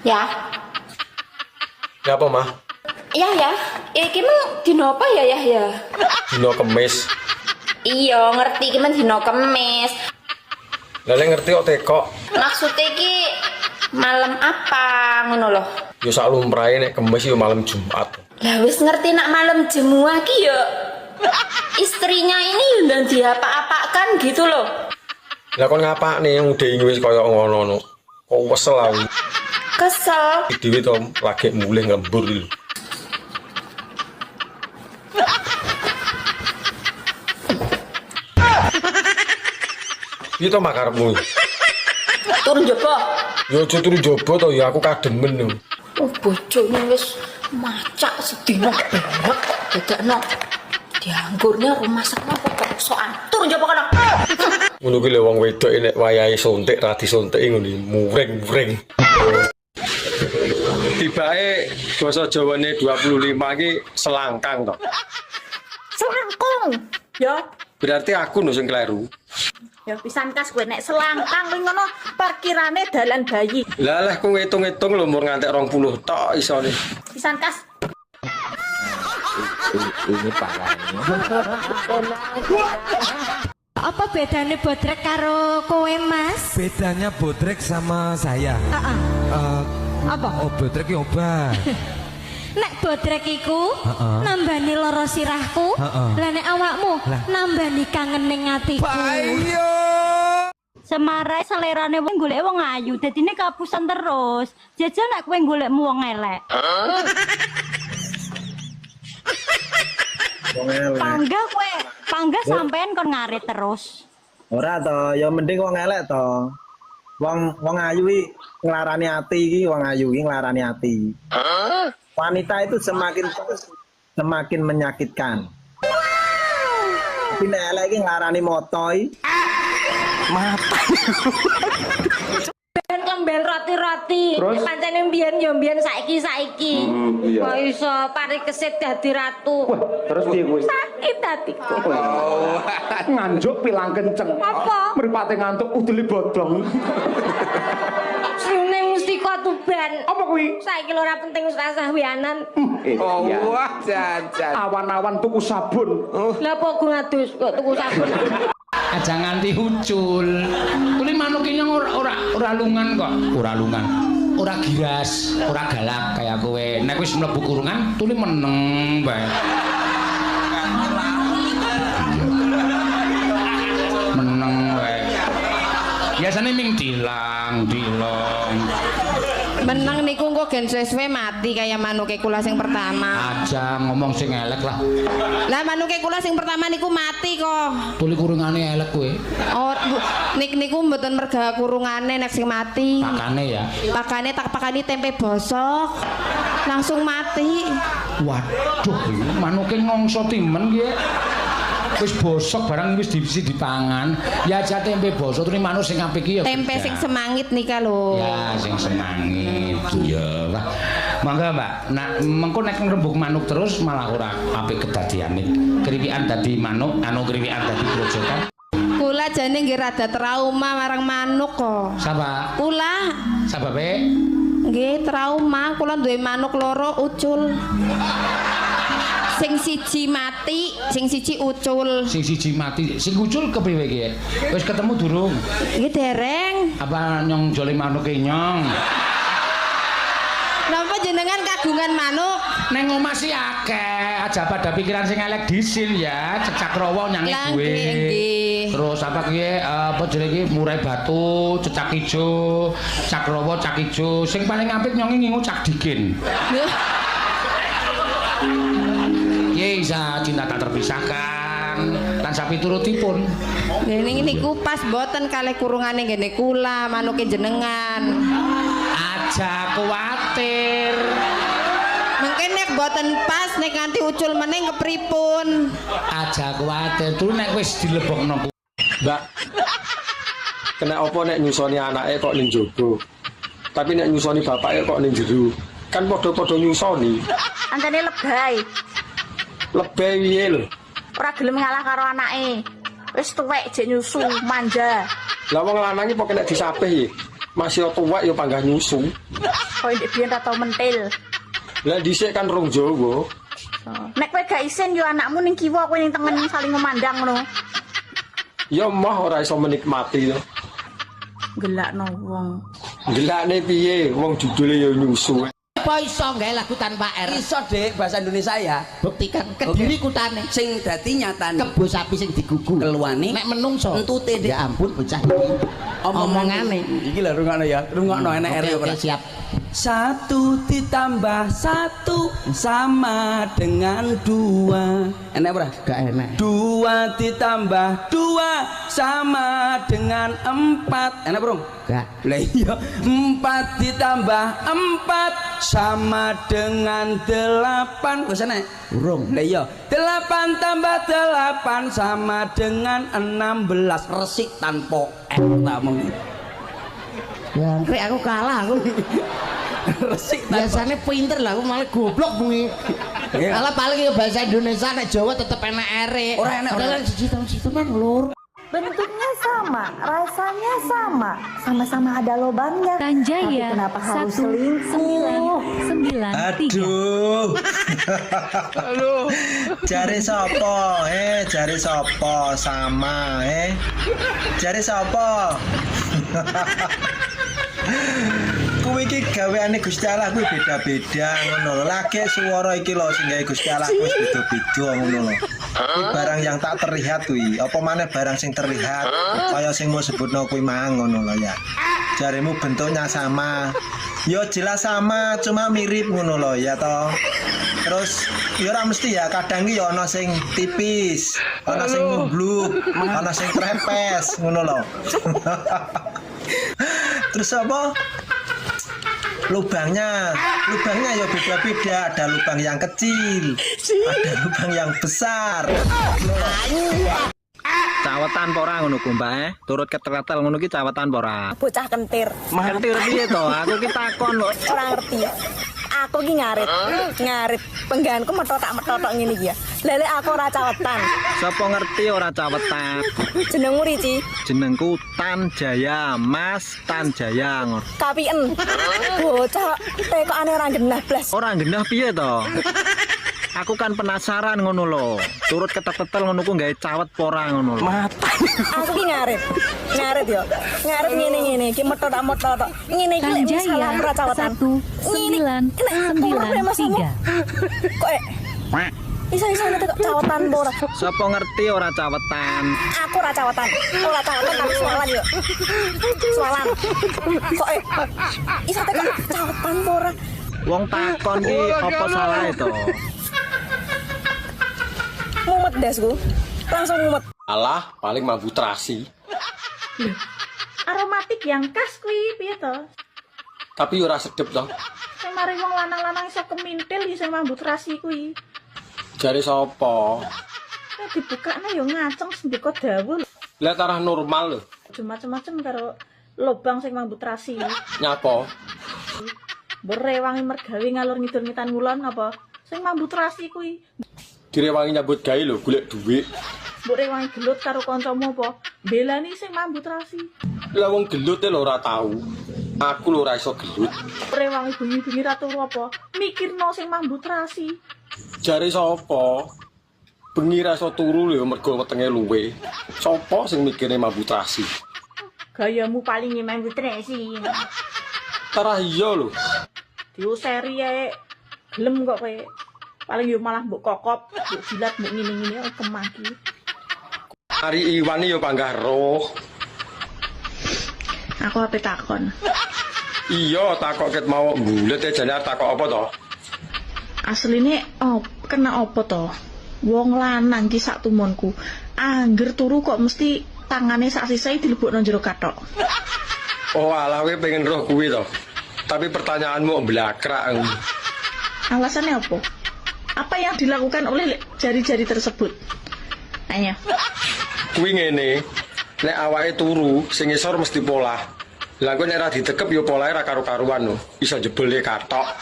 Ya. Ya apa, Mah? Ya. Iki mah dino apa ya? Dino Kemis. Iya, ngerti iki mah dino Kemis. Lah lek ngerti kok teko. Maksudnya iki malam apa ngono loh. Yo sak lumrahe nek Kemis yo malam Jumat. Lah wis ngerti nak malam Jumat ki yo. Istrinya ini undang diapa-apakan gitu loh. Lah kon ngapakne udah wis kaya ngono. Kok wesel aku. Kesel. Dhewe to lagi mulih nglembur iki. Piye to makarepmu? Turun jopo. Yo aja turu jaba to ya aku kademen yo. Oh bojone wis macak sedina banget dadakno. Dianggurnya rumah sakit kok sokan. Turun jopo kono. Ngono ki lho wong wedok nek wayahe suntik ra disuntik ngono muring-muring. Tibake basa Jawane 25 iki selangkang to. Selangkung. Ya, Berarti aku no sing kleru. ya pisan kas kowe nek selangkang kuwi ngono parkirane dalan bayi. Lah leh ku ngitung-ngitung lho umur ngantek 20 tok isone. Pisan kas. Ini parahnya. Apa bedanya bodrek karo kowe Mas? Bedanya bodrek sama saya. Apa? Oh bodrek ya obat. Nek bodrek iku nambani loro sirahku, lah nek awakmu nambani kangen ning atiku. Ayo. Semarai selerane wong golek wong ayu, dadine kapusan terus. Jajal nek kowe golekmu wong elek. Panggah sampean kon ngarit terus. Ora to, ya mending wong elek to. Wong ayu iki nglarani ati iki, wong ayu iki nglarani ati. Wanita itu semakin menyakitkan. Tapi nek elek iki nglarani motoi. Ben kembel roti-roti. Pancene mbiyen ya mbiyen saiki. Kok iso pari kesit dadi ratu. Terus piye kuwi? Sakit hatiku. Nganjuk pilang kenceng. Apa? Mripate ngantuk udeli bodong. Sune mesti kotuban. Apa kuwi? Saiki lho ora penting wis rasah wianan. Wah, jajan. Awan-awan tuku sabun. Lah apa go ngadus kok tuku sabun. Aja nganti ucul. Kuli manuk ini ora lungan kok. Ora lungan. Ora giras, ora galak kayak kowe. Nek wis mlebu kurungan, tuli meneng bae. Meneng bae. Biasane ming dilong. Meneng niku engko gen suwe-suwe mati kaya manuke kula sing pertama. Aja ngomong sing elek lah. Lah manuke kula sing pertama niku mati kok. Tuli kurungane elek kowe. Oh, niku mboten merga kurungane nek sing mati. Pakane ya. Pakane tempe bosok. Langsung mati. Waduh, manuke ngongso timen ki. Wis bosok barang wis divisi dipangan. Ya aja tempe bosok terus manuk sing apik iki ya. Tempe sing semangit nika lho. Ya sing semangit. Ya. Mangga, Mbak. Nah, mengko nek ngrembug manuk terus malah ora apik kedadiane. Kriwikan dadi manuk, kriwikan dadi grojokan. Kula jane nggih rada trauma marang manuk kok. Sapa? Kula. Sababe? Nggih trauma, kula duwe manuk loro ucul. Sing siji mati, sing siji ucul. Sing siji mati, sing ucul kepriwe iki? Wis ketemu durung? Nggih dereng. Apa nyong jole manuke nyong? Napa jenengan kagungan manuk? Neng omah sih akeh, aja pada pikiran sing elek disin ya, cecak rawa nyangi gue. Terus apa kiye apa jenenge iki murai batu, cecak ijo, cak rawa, cak ijo. Sing paling apik nyongi ngingu cak dikin. Ye isa cinta tak terpisahkan lan sapi turutipun. Nggih niku pas boten kalih kurungane ngene kula manuke jenengan. Aja kuwatir. Mungkin nek boten pas nek nganti ucul meneh kepripun. Aja kuwatir terus nek wis dilebokno. Mbak. Kena apa nek nyusoni anake kok ning jaba. Tapi nek nyusoni bapake kok ning jero. Kan padha-padha nyusoni. Antene lebay. Lebay piye lho? Ora gelem ngalah karo anake. Wis tuwek jek nyusu, manja. Lah wong lanang iki kok kena disapih iki. Masih tuwek ya panggah nyusu. Kowe ndek biyen ra tau mentil. Lah dhisik kan rong Jawa. Nek kowe gak isin yo anakmu ning kiwa kowe ning tengen saling memandang ngono. Ya mah ora iso menikmati to. Gelakno wong. Gelakne piye? Wong judule ya nyusu. Apa iso gawe lagu tanpa R? Iso Dik, bahasa Indonesia ya. Buktikan Kediri kutane. Sing dadi nyatane. Kebo sapi sing digugu. Keluane. Nek menungso. Entute Dik. Ya ampun bocah iki. Omongane. Iki lho rungokno ya. Rungokno enek R ya. Oke, siap. 1 ditambah 1 sama dengan 2. Enak ora? Gak enak. 2 ditambah 2 sama dengan 4. Enak, Bro? Gak. Lah iya, 4 ditambah 4 sama dengan 8. Wis enak? Urung. Lah iya, 8 tambah 8 sama dengan 16. Resik tanpa F tak omong. Ya, krek aku kalah aku. Resik Biasanya pinter lah, aku malah goblok bunyi. Kalau paling ya bahasa Indonesia, nek Jawa tetep enak ere. Ora enak, ora. Siji tahun situ kan lur. Bentuknya sama, rasanya sama, sama-sama ada lobangnya. Tanjaya, Tapi kenapa harus selingkuh? 993. Aduh. Jari sopo, jari sopo sama, jari sopo. Kuwi iki gaweane Gusti Allah kuwi beda-beda ngono lho. Lagi swara iki lho sing gawe Gusti Allah wis beda-beda ngono lho. Kuwi barang yang tak terlihat kuwi. Apa maneh barang sing terlihat kaya sing mau sebutno kuwi mang ngono lho ya. Jarimu bentuknya sama. Yo jelas sama, cuma mirip ngono lho ya toh. Terus ya ora mesti ya, kadang iki ya ana sing tipis, ana sing mumbluk, ana sing trepes ngono lho. Terus apa? Lubangnya ya beda-beda. Ada lubang yang kecil, ada lubang yang besar. Cawetan apa ora ngono ku, Mbak? Turut ketel-ketel ngono ki cawetan apa ora? Bocah kentir. Kentir piye to? Aku ki takon lho. Ora ngerti. Aku ki ngarit. Pengganku metotak ngene iki ya. Lele aku ora cawetan. Sapa ngerti ora cawetan? Jenengmu Rici. Jenengku Tan Jaya, Mas Tan Jaya ngono. Kapien. Bocah tekokane ora genah blas. Ora genah piye to? Aku kan penasaran ngono lho. Turut ketel-ketel ngono ku gawe cawet pora ngono lho. Aku ki ngarit yo. Ngarit ngene iki metotak. Ngene iki lek misalah ora cawetan. 1993. Kok isa-isa kok cawetan ora. Sapa ngerti ora cawetan? Aku ora cawetan. Ora cawetan tapi sualan yo. Sualan. Kok isa kok cawetan ora. Wong takon ki apa salah to? Mumet dasku. Langsung mumet. Alah, paling mambu terasi. Aromatik yang khas kuwi piye to? Tapi ora sedep to. Sing mari wong lanang-lanang iso kemintil iso mambu terasi kuwi. Jare sapa? Nek dibukakne yo ngaceng sendika dawuh. Lah tarah normal lho. Macem-macem karo lobang sing mambu terasi. Nyapa? Berewangi mergawe ngalur ngidul ngitan ngulon apa? Sing mambu terasi kuwi. Direwangi nyambut gawe lho, golek dhuwit. Mbok rewangi gelut karo kancamu apa? Belani sing mambu terasi. Lah wong gelut e lho ora tau. Aku lho ora iso gelut. Rewangi bengi-bengi ra turu apa? Mikirno sing mambu terasi. Jare sapa? Bengi ra iso turu lho mergo wetenge luwe. Sapa sing mikire mambu terasi? Gayamu paling mambu terasi. Tarah iya lho. Diuseri ae. Gelem kok kowe. Paling yo malah mbok kokop, mbok jilat, mbok ngene-ngene kemaki. Ari Iwan yo panggah roh. Aku ape takon. Iya, takok ket mau bulet e jane takok apa to? Asline kena apa to? Wong lanang ki sak tumonku. Angger turu kok mesti tangane sak sisai dilebokno jero kathok. Oh, alah kowe pengen roh kuwi to. Tapi pertanyaanmu blakrak. Alasannya apa? Apa yang dilakukan oleh jari-jari tersebut? Ayo. Kuwi ngene. Nek awake turu, sing ngisor mesti polah. Lah kowe nek ra ditekep ya polahe ra karo-karuan lho. Iso jebole kathok.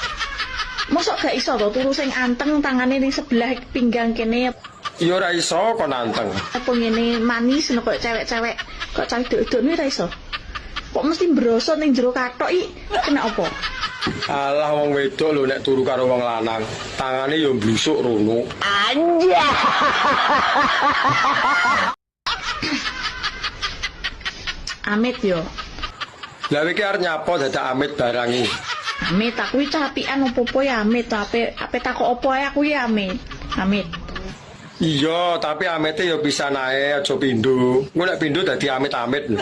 Mosok gak iso to turu sing anteng tangane ning sebelah pinggang kene. Ya ora iso kon anteng. Apa ngene manis kok cewek-cewek kok cah duk-duk ra iso. kok mesti brosot ning jero kathok iki kena apa? Alah wong wedok lho nek turu karo wong lanang, tangane yo mblusuk rono. Anjay. Amit yo. Lah iki arep nyapa dadak amit barang iki. Amit aku iki capikan opo-opo ya Amit, ape takok opo ae aku ya Amit. Amit. Iya, tapi amite yo bisa nae aja pindho. Engko nek pindho dadi amit-amit.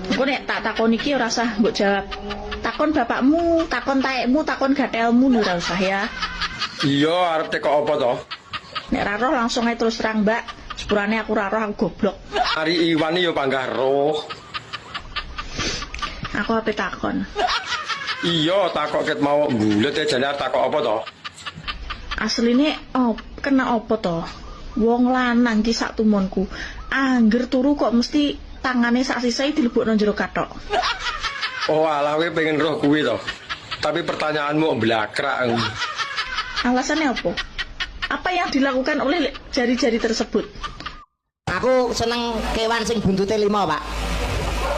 Engko nek tak takon iki ora usah mbok jawab. Takon bapakmu, takon taekmu, takon gatelmu ora usah ya. Iya, arep teko apa to? Nek ra roh langsung ae terus terang, Mbak. Sepurane aku ra roh aku goblok. Ari Iwan yo panggah roh. Aku ape takon. Iya, takok ket mau bulet e jane takok apa to? Asline kena apa to? Wong lanang ki sak tumonku. Angger turu kok mesti tangane sak sisae dilebokno jero kathok. Oh, alah kowe pengen roh kuwi to. Tapi pertanyaanmu blakrak. Alasannya apa? Apa yang dilakukan oleh jari-jari tersebut? Aku seneng kewan sing buntute 5, Pak.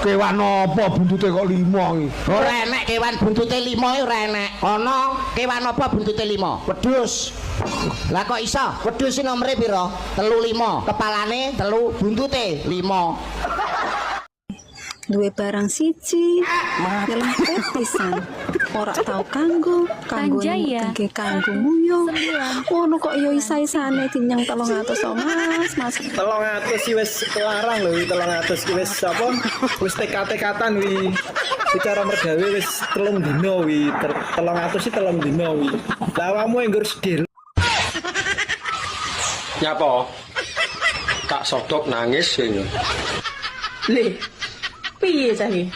Kewan apa buntute kok 5 iki? Ora enek kewan buntute 5 iki ora enek. Ana kewan apa buntute 5? Wedhus. Lah kok iso? Wedhus iki nomere pira? 35. Kepalane 3, buntute 5. Duwe barang siji nyelempet pisan ora tau kanggo mutengke kanggo muyo ngono kok yo isa-isane dinyang 300 Mas 300 iki wis larang lho 300 iki wis apa wis tekad-tekatan wi bicara mergawe wis 3 dina wi 300 iki 3 dina wi lah awakmu enggur sedih Nyapa? Kak Sodok nangis ya. Le piye saiki?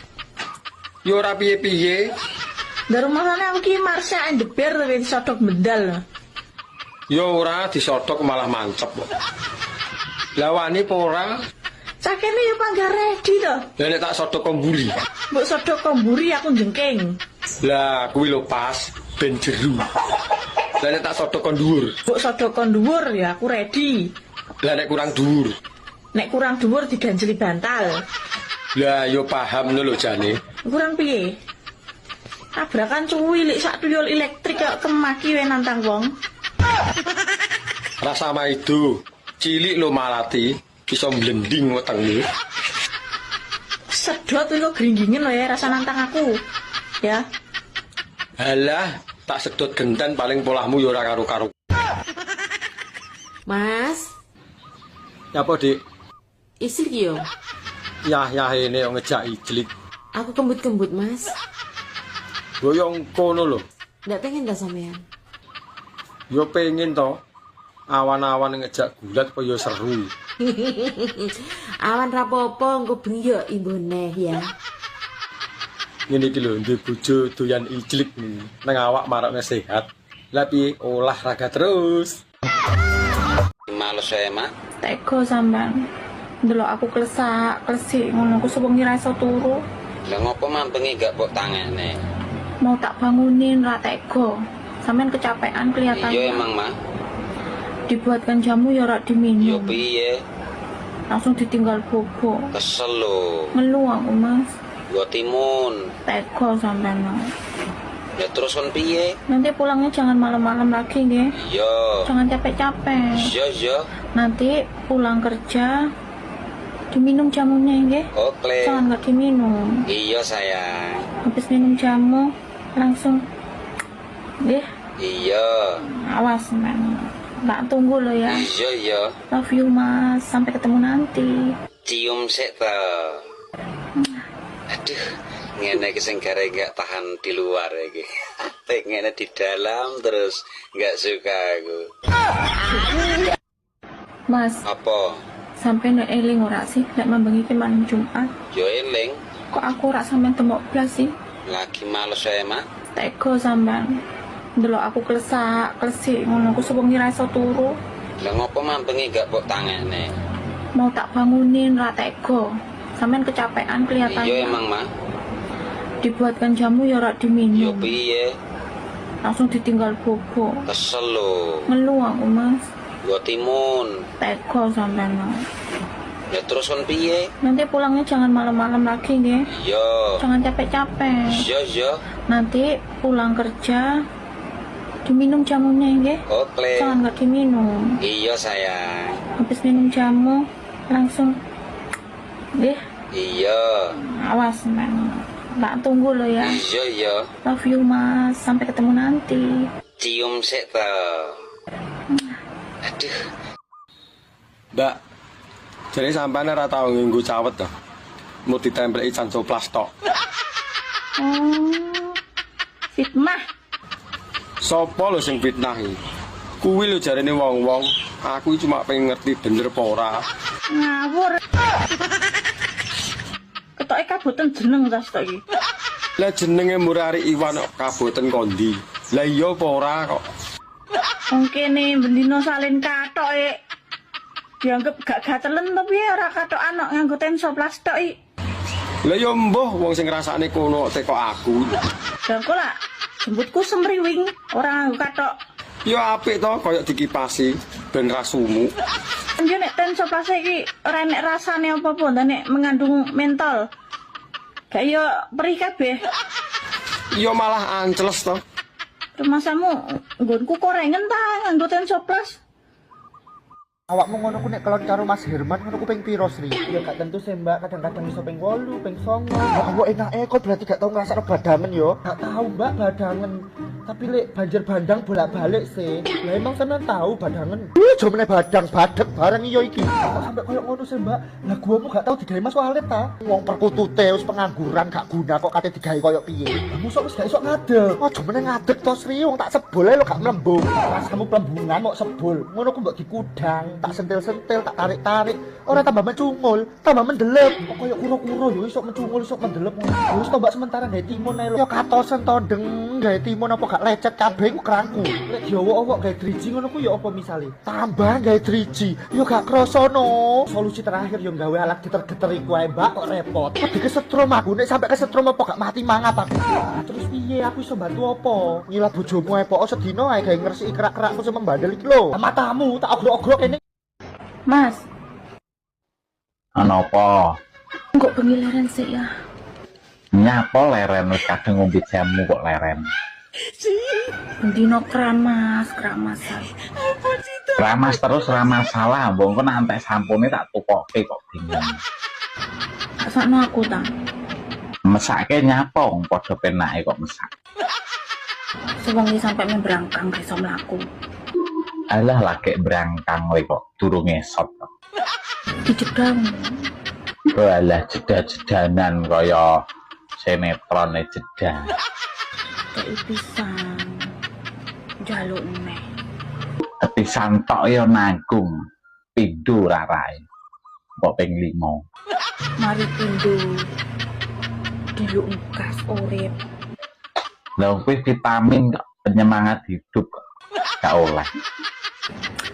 Yo ora piye-piye. Dari rumahane aku ki Marsha and the Bear wis sodok medal. Yo ora disodok malah mancep kok. Lah wani apa ora? Sakene yo panggah ready to. Lah nek tak sodok komburi. Mbok sodok komburi aku jengking. Lah kuwi lho pas ben jeru. Lah nek tak sodok kon dhuwur. Mbok sodok kon dhuwur ya aku ready. Lah nek kurang dhuwur. Nek kurang dhuwur diganjeli bantal. Lah yo paham lho jane. Kurang piye? Tabrakan cuwilik sak tuyul elektrik kok kemaki we nantang wong. Rasa sama itu. Cilik lo malati iso blending wetengmu. Sedot kok gringgingen lho ya rasa nantang aku. Ya. Halah, tak sedot gendan paling polahmu yo ora karo-karo. Mas. Apa, Dik? Islik yo. Ya ini yang ngejak ijlik. Aku kembut-kembut, Mas. Goyong kono lho. Ndak pengen dah sampean. Yo pengen to. Awan-awan ngejak gulat kok yo seru. Awan rapopo engko bengi yo imbone ya. Ngene iki lho, ndek bojo doyan ijlik nih. Nang awak marakne sehat. Lah piye olahraga terus. Males saya, Mak. Teko sampean. Delok aku klesik ngono aku sewengi ra iso turu. Lah ngopo mampengi gak mbok tangane? Mau tak bangunin ra teko. Sampean kecapean kelihatannya. Iya emang, Mak. Dibuatkan jamu ya ora diminum. Yo piye? Langsung ditinggal bobo. Kesel lho. Ngeluh aku, Mas. Gua timun. Teko sampean. Ya terus kon piye? Nanti pulangnya jangan malam-malam lagi nggih. Iya. Jangan capek-capek. Iya. Nanti pulang kerja diminum jamunya nggih. Oke. Jangan nggak diminum. Iya sayang. Habis minum jamu langsung nggih. Iya. Awas men. Tak tunggu lo ya. Iya. Love you Mas. Sampai ketemu nanti. Cium sik ta. Aduh, ngene iki sing gare gak tahan di luar iki. Pengen di dalam terus gak suka aku. Mas. Apa? Sampai nek eling ora sih nek mambengi ki malam Jumat. Yo eling. Kok aku ora sampean temok blas sih? Lagi males saya, Mak. Teko sampean. Delok aku klesik ngono aku sewengi ra iso turu. Lah ngopo mampengi gak mbok tangane? Mau tak bangunin ra teko. Sampean kecapean kelihatannya. Iya emang, Mak. Dibuatkan jamu ya ora diminum. Yo piye? Langsung ditinggal bobo. Kesel lho. Ngeluh aku, Mas. Gua timun. Teko sampean. Ya terus kon piye? Nanti pulangnya jangan malam-malam lagi nggih. Iya. Jangan capek-capek. Iya. Nanti pulang kerja diminum jamunya nggih. Oke. Jangan nggak diminum. Iya sayang. Habis minum jamu langsung nggih. Iya. Awas Neng. Tak tunggu lo ya. Iya. Love you Mas. Sampai ketemu nanti. Cium sik ta. Aduh. Mbak, jadi sampean ora tau nganggo cawet to. Mau ditempeli cancoplas tok. Oh. Fitnah. Sopo lho sing fitnah iki? Kuwi lho jarene wong-wong, aku cuma pengen ngerti bener apa ora. Ngawur. Ketoke kaboten jeneng ta stok iki. Lah jenenge Murari Iwan kok kaboten kondi. Lah iya apa ora kok. Wong kene bendino salin katoke. Dianggap gak gatelen tapi ora katokan kok nganggo tensoplas tok iki. Lah ya mbuh wong sing ngrasakne kono teko aku. Dan kok lah jembutku semriwing ora nganggo katok. Ya apik to koyo dikipasi ben ra sumuk. Yo nek tensoplas iki ora enek rasane apa-apa nek mengandung mentol. Gak yo perih kabeh. Ya malah ancles to. Masamu nggonku korengen ta nganggo tensoplas. Awakmu ngono ku nek kelon karo Mas Herman ngono ku ping piro Sri? Ya gak tentu sih Mbak, kadang-kadang iso ping 8, ping 9. Ya awak enake kok berarti gak tau ngrasakno badangen yo. Gak tau Mbak badangen. Tapi lek banjir bandang bolak-balik sih. Lah emang tenan tau badangen. Aja meneh badang badeg bareng iyo iki. Kok sampe koyo ngono sih Mbak? Lah guamu gak tau digawe Mas Walid ta? Wong perkutute wis pengangguran gak guna kok kate digawe koyo piye. Mosok wis gak iso ngadeg. Aja meneh ngadeg to Sri, wong tak sebul ae lho gak mlembung. Rasamu plembungan kok sebul. Ngono ku mbok dikudang. Tak sentil-sentil, tak tarik-tarik. Ora tambah mencungul, tambah mendelep. Kok koyo kuro-kuro yo iso mencungul, iso mendelep. Wis to Mbak sementara gawe timun ae lho. Yo katosen to ndeng gawe timun apa gak lecet kabeh ku kerangku. Lek diowok-owok gawe driji ngono ku yo apa misale? Tambah gawe driji, yo gak kroso no. Solusi terakhir yo gawe alat geter-geter iku ae Mbak kok repot. Kok kesetrum aku nek sampe kesetrum apa gak mati mangap aku. Terus piye aku iso bantu apa? Ngilap bojomu ae pokok sedina ae gawe ngresiki kerak-kerakku sing membandel iki lho. Matamu tak ogrok-ogrok kene. Mas. Ana apa? Kok bengi leren sih ya? Nyapa leren wis kadung ngombe jamu kok leren. Bendino keramas. Keramas terus ora masalah, mbok engko nek antek sampune tak tukoke kok bingung. Sakno aku ta. Mesake nyapa wong padha penake kok mesak. Sewengi sampai membrangkang iso mlaku. Alah lagi berangkang we kok durung esot. Dijedang. Alah jeda-jedanan kaya sinetron jeda. Kayak pisan. Jaluk neh. Pisan tok ya nanggung. Pindho rarae. Kok ping 5. Mari pindho. Diluk gas urip. Lah kuwi vitamin kok penyemangat hidup kok. Gak oleh.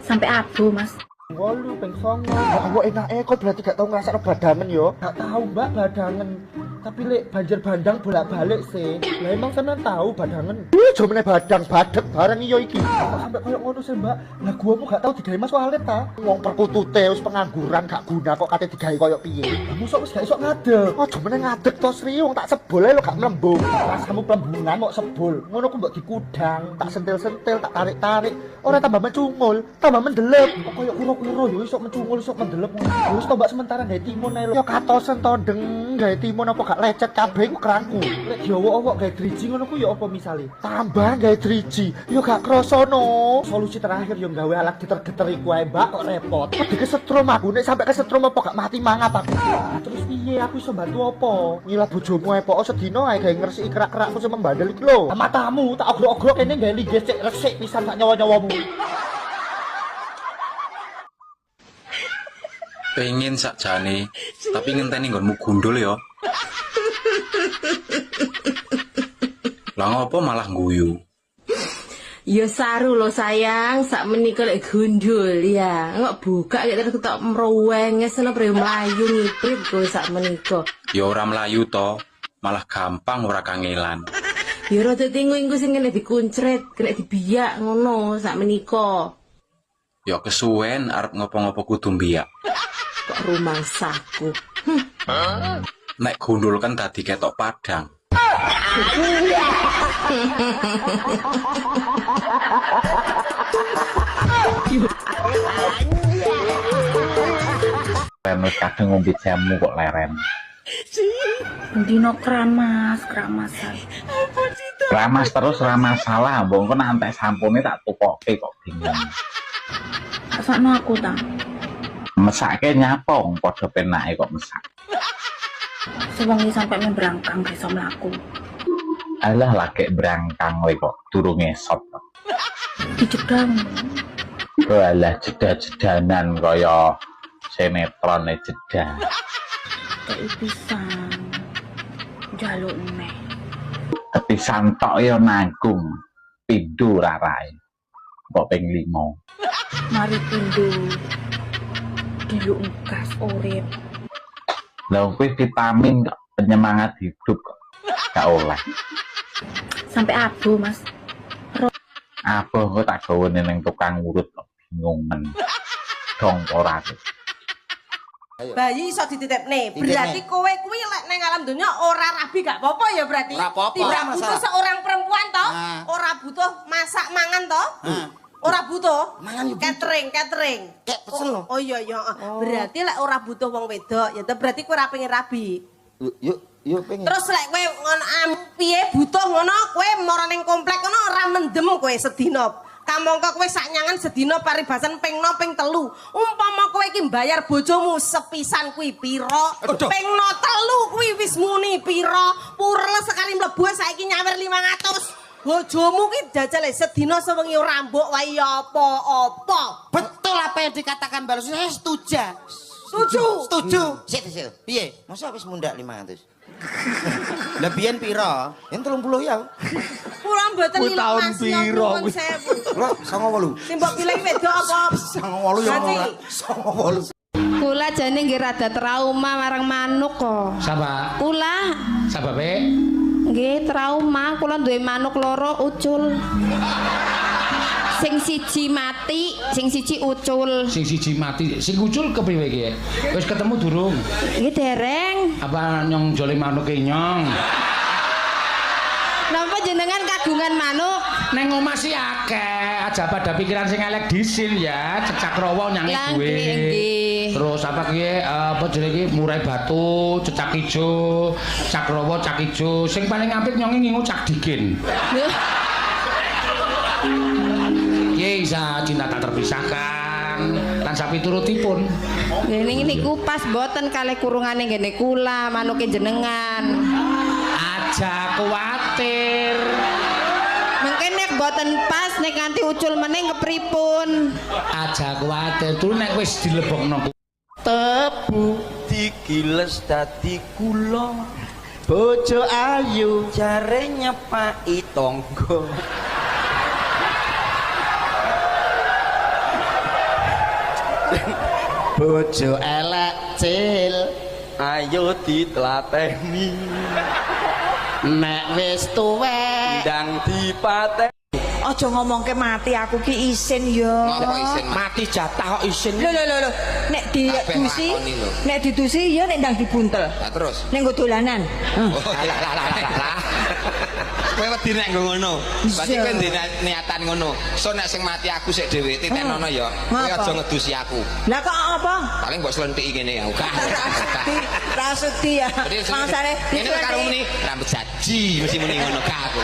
Sampai abu Mas. 8 ping 9. Awak enake kok berarti gak tau ngrasakno badangen yo. Gak tau Mbak badangen. Tapi lek banjir bandang bolak-balik sih. Lah emang tenan tau badangen. Aja meneh badang badeg bareng iyo iki. Kok sampe koyo ngono sih Mbak? Lah guamu gak tau digawe Mas Walid ta? Wong perkutute wis pengangguran gak guna kok kate digawe koyo piye. Mosok wis gak iso ngadeg. Aja meneh ngadeg to Sri, wong tak sebul ae lho gak mlembung. Rasamu plembungan kok sebul. Ngono ku mbok dikudang, tak sentil-sentil, tak tarik-tarik. Ora tambah mencungul, tambah mendelep. Kok koyo kuro-kuro yo iso mencungul, iso mendelep. Wis to Mbak sementara gawe timun ae lho. Yo katosen to ndeng gawe timun apa gak lecet kabeh ku kerangku. Lek diowok-owok gawe driji ngono ku ya apa misale? Tambah gawe driji, yo gak kroso no. Solusi terakhir yo gawe alat geter-geter iku ae Mbak kok repot. Kok kesetrum aku nek sampe kesetrum apa gak mati mangap aku. Terus piye aku iso bantu apa? Ngilap bojomu ae pokok sedina ae gawe ngresiki kerak-kerakku sing membandel iki lho. Matamu tak ogrok-ogrok kene gawe liges cek resik pisan sak nyawa-nyawamu. Pengen sakjane, tapi ngenteni nggonmu gundul ya. Lah ngopo malah guyu? Ya saru lo sayang, sak menika lek gundul ya. Ngok buka lek terus ketok mroweng esene pre mlayu ngiprit kowe sak menika. Ya ora mlayu to, malah gampang ora kangelan. Ya rada tinggu-inggu sing kena dikuncret, kena dibiyak ngono sak menika. Ya kesuwen arep ngopo-ngopo kudu mbiyak. kok rumangsaku. Nek gundul kan tadi ketok padang. Ren kadang ngombe jamu kok leren. Dino kramasan. Ramas terus ramas salah, mbok kok nantek sampune tak tukoke kok bingung. Sakno aku ta. Mesake nyapong padha penake kok mesak. Sewangi sampai memberangkang iso mlaku. Alah lagi berangkang kowe kok durung ngesot. Dijedang. Alah jeda-jedanan kaya sinetron jeda. Kayak pisan. Jaluk neh. Pisan tok ya nanggung. Pindho rarai. Kok ping 5. Mari pindho. Diluk gas urip. Lah kuwi vitamin kok penyemangat hidup kok. Gak oleh. Sampai abu, Mas. Apa kok tak gawe ning tukang urut kok bingung men. Dong ora. Bayi iso dititipne. Berarti kowe kuwi lek nang alam donya ora rabi gak apa-apa ya berarti. Tidak butuh seorang perempuan toh. Ora butuh masak mangan toh. Ora butuh catering. Kayak pesen lho. Oh iya. Berarti lek ora butuh wong wedok ya berarti kowe ora pengen rabi. Yuk pengen. Terus lek kowe ngono piye butuh ngono kowe mara ning komplek ngono ora mendem kowe sedina. Kamangka kowe saknyangan sedina paribasan ping 6 ping 3. Umpama kowe iki mbayar bojomu sepisan kuwi pira? Ping 3 kuwi wis muni pira? Purle sekali mlebu saiki nyawer 500. Bojomu ki jajale sedina sewengi ora mbok wae apa-apa. Betul apa yang dikatakan Mbak Lucy, saya setuju. Sik. Piye? Masa wis mundak 500? Lah biyen pira? Yen 30 ya. Kula mboten Kuwi tahun pira kuwi? Lho 98. Sing mbok pilih wedok apa? 98 ya ora. 98. Kula jane nggih rada trauma marang manuk kok. Sapa? Kula. Sababe? Nggih trauma, kula duwe manuk loro ucul. Sing siji mati, sing siji ucul. Sing siji mati, sing ucul kepriwe iki? Wis ketemu durung? Nggih dereng. Apa nyong jole manuke nyong? Napa jenengan kagungan manuk? Neng omah sih akeh, aja pada pikiran sing elek disin ya, cecak rawa nyangi duwe. Terus apa kiye apa jenenge iki murai batu, cecak ijo, cak rawa, cak ijo. Sing paling apik nyongi ngingu cak dikin. Isa cinta tak terpisahkan lan sapi turutipun. Nggih niku pas boten kalih kurungane ngene kula manuke jenengan. Aja kuwatir. Mungkin nek boten pas nek nganti ucul meneh kepripun. Aja kuwatir tur nek wis dilebokno tebu digiles dadi kula. Bojo ayu jare nyepaki tangga. Bojo elek cil ayo ditlateni nek wis tuwek ndang dipateni. Aja ngomongke mati aku ki isin yo. Mati jatah kok isin. Lho. Nek ditusi ya nek ndang dibuntel. Lah terus. Nek nggo dolanan. Lah. Kowe wedi nek ngono. Berarti kowe ndek niatan ngono. So nek sing mati aku sik dhewe titenono ya. Kowe aja ngedusi aku. Lah kok apa? Paling mbok slentiki kene ya. Rasuti ya. Mangsane ini karo muni rambut jaji mesti muni ngono ka aku.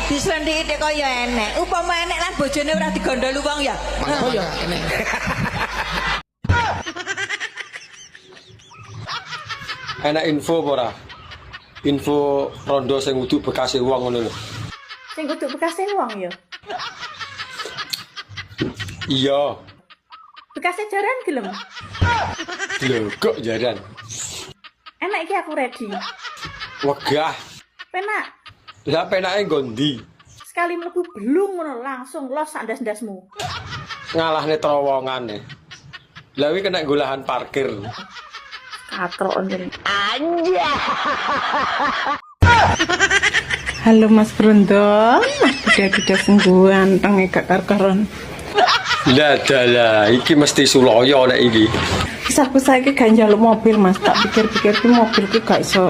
Dislendiki kok ya enek. Upama enek lan bojone ora digondol wong ya. Oh ya kene. Enak info apa ora? Info rondo sing kudu bekase wong ngono lho. Sing kudu bekase wong ya. Iya. Bekase jaran gelem. Lho kok jaran. Enak iki aku ready. Wegah. Penak. Lah penake gondi. Sekali mlebu belung ngono langsung los sak ndas-ndasmu. Ngalahne terowongan e. Lah kuwi kena golahan parkir. Katrok ndel. Anja. Halo Mas Brondong, beda-beda sungguh anteng gak kar-karon. Lah dalah iki mesti Suloyo nek iki. Wis aku saiki gak njaluk mobil Mas, tak pikir-pikir ki mobil ki gak iso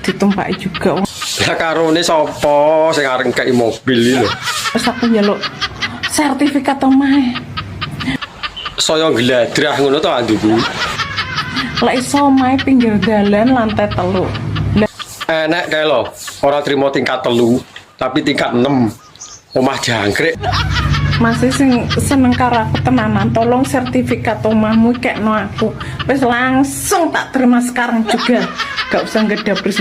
ditumpaki juga. Lah karone sapa sing areng kei mobil iki lho. Wis aku njaluk sertifikat omahe. Saya gladrah ngono to anduku. Lek iso omahe pinggir dalan lantai 3. Enek kae lho, ora trimo tingkat 3, tapi tingkat 6. Omah jangkrik. Masih sing seneng karo aku tenanan, tolong sertifikat omahmu kekno aku. Wis langsung tak terima sekarang juga. Gak usah ngedabrus,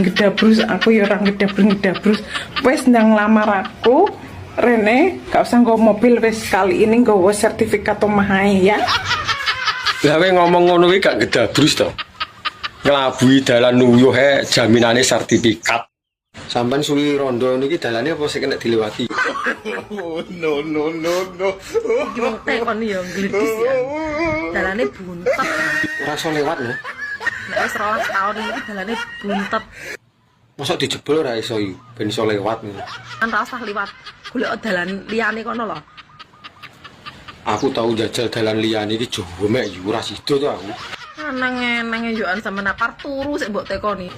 aku ya ora ngedabrus. Wis ndang lamar aku, Rene, gak usah nggo mobil wis kali ini nggawa sertifikat omah ae ya. Lah kowe ngomong ngono kuwi gak gedabrus to. Ngelabui dalan nuyuh jaminane sertifikat. Sampai suwi rondo niki dalane apa sing kena dilewati? No. Wong tekon ya glidis ya. Dalane buntet. Ora iso lewat lho. Nek wis 12 tahun iki dalane buntet. Mosok dijebol ora iso iki ben iso lewat ngono. Kan ora usah liwat. Golek dalan liyane kono lho. Aku tau jajal dalan liyane iki Jawa mek yo ora sida to aku. Nang yoan sampean apar turu sik mbok tekoni.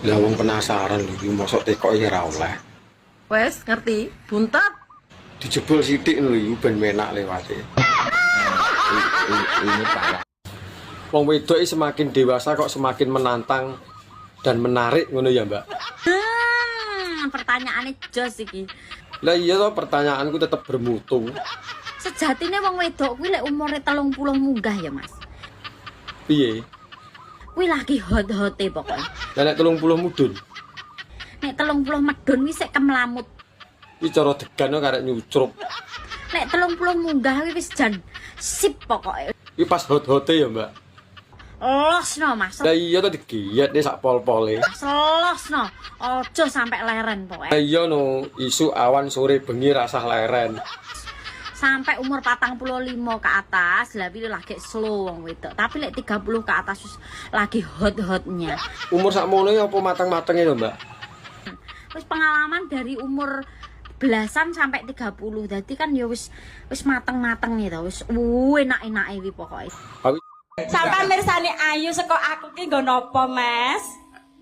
Lah wong penasaran lho iki mosok tekoke ora oleh. Wes ngerti, buntet. Dijebol sithik lho iki ben menak lewate. Ini parah. Wong wedok semakin dewasa kok semakin menantang dan menarik ngono ya, Mbak. Pertanyaane jos iki. Lah iya toh pertanyaanku tetap bermutu. Sejatine wong wedok kuwi lek umure 30 munggah ya, Mas. Piye? Kuwi lagi hot-hote pokoknya. Lah nek 30 mudun. Nek 30 medun wis sik kemlamut. Iki cara degan kok karek nyucrup. Nek 30 munggah wis jan sip pokoke. Iki pas hot-hote ya, Mbak. Losno Mas. Lah iya to digiyet sak pol-pole. Losno. Aja sampai leren pokoke. Lah iya no, isu awan sore bengi rasah leren. Sampai umur 45 ke atas lah pilih lagi slow wong wedok. Tapi lek 30 ke atas wis lagi hot-hotnya. Umur sakmono ya apa mateng-matenge lho, Mbak? Wis pengalaman dari umur belasan sampai 30. Dadi kan ya wis mateng-mateng gitu. Wis enak-enake iki pokoke. Sampai mirsani ayu saka aku ki nggo napa, Mas?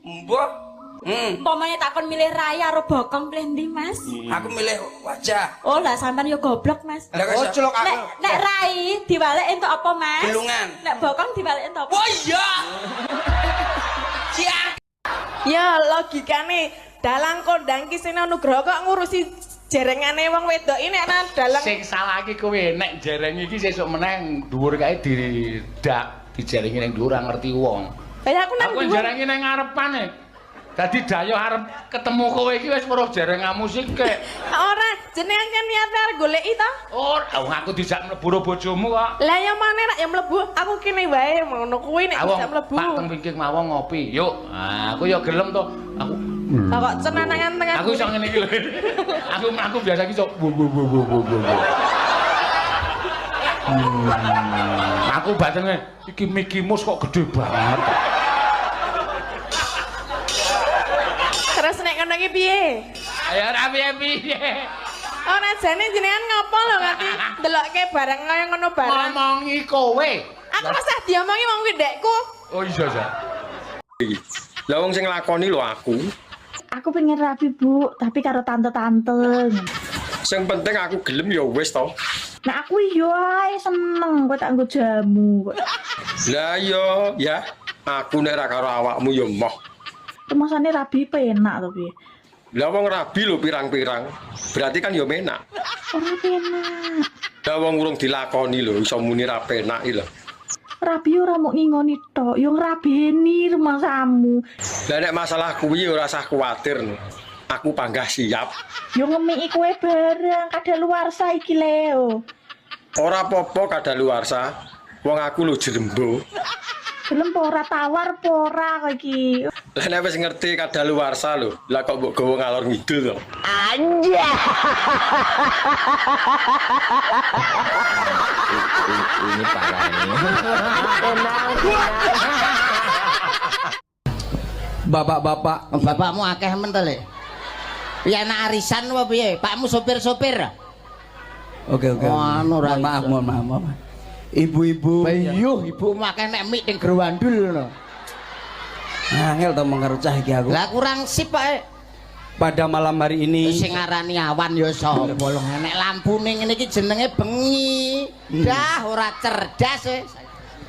Mbok. Umpamanya takon milih raya karo bokong pilih ndi, Mas? Aku milih wajah. Oh, lah sampean yo goblok, Mas. Oh, celok aku. Nek rai diwalek entuk apa, Mas? Bilungan. Nek bokong diwalek entuk apa? Oh iya. Ya logikane dalang kondang ki sing Nugroho kok ngurusi jerengane wong wedok ini ana dalang. Sing salah iki kowe nek jereng iki sesuk meneh dhuwur kae didak dijerengi ning dhuwur ngerti wong. Lah aku nang dhuwur. Aku jerengi ning ngarepane. Dadi dayo arep ketemu kowe iki wis weruh jerengamu sik. Ora, jenengan kan niate arep goleki to? Ora, aku dijak mlebu bojomu kok. Lah ya maneh nek ya mlebu, aku kene wae ngono kuwi nek dijak mlebu. Pak teng pinggir mawon ngopi. Yuk. Nah, aku ya gelem to. Aku kok cenanangan tengah. Aku iso ngene iki lho. Aku biasa iki iso. Aku batenge iki Mickey Mouse kok gede banget. Terus nek ngono iki piye? Ya ora piye-piye. Ora jane jenengan ngopo lho nganti ndelokke barang kaya ngono barang. Ngomongi kowe. Aku rasah diomongi wong kuwi ndekku. Oh iya. Lah wong sing nglakoni lho aku. Aku pengen rapi, Bu, tapi karo tante-tante. Sing penting aku gelem ya wis to. Nah aku yo ae seneng kok tak nggo jamu. Lah iya, ya. Aku nek ra karo awakmu ya moh. Masane rabi penak to piye? Lah wong rabi lho pirang-pirang. Berarti kan ya menak. Ora penak. Lah wong urung dilakoni lho iso muni ra penak iki lho. Rabi ora mau ngingoni tok, yo ngrabeni rumahmu. Lah nek masalah kuwi ora usah kuwatir. Aku panggah siap. Yo ngemiki kowe bareng kadaluwarsa iki Leo. Ora apa-apa kadaluwarsa. Wong aku lho jerembo. Gelem ora tawar ora kok iki. Lah nek wis ngerti kadaluwarsa lho, lah kok mbok gawa ngalor ngidul to. Anjay. Ini parah ini. Bapak-bapak, bapakmu akeh men to, Le? Ya anak arisan apa piye? Pakmu sopir-sopir. Oke. Anu ra Mohon maaf. Ibu-ibu. Bayuh, ibu makan nek mik ning gerwandul ngono. Angel to mengercah iki aku. Lah kurang sip Pak. Pada malam hari ini sing ngarani awan ya sapa lho nek lampune ngene iki jenenge bengi. Dah ora cerdas.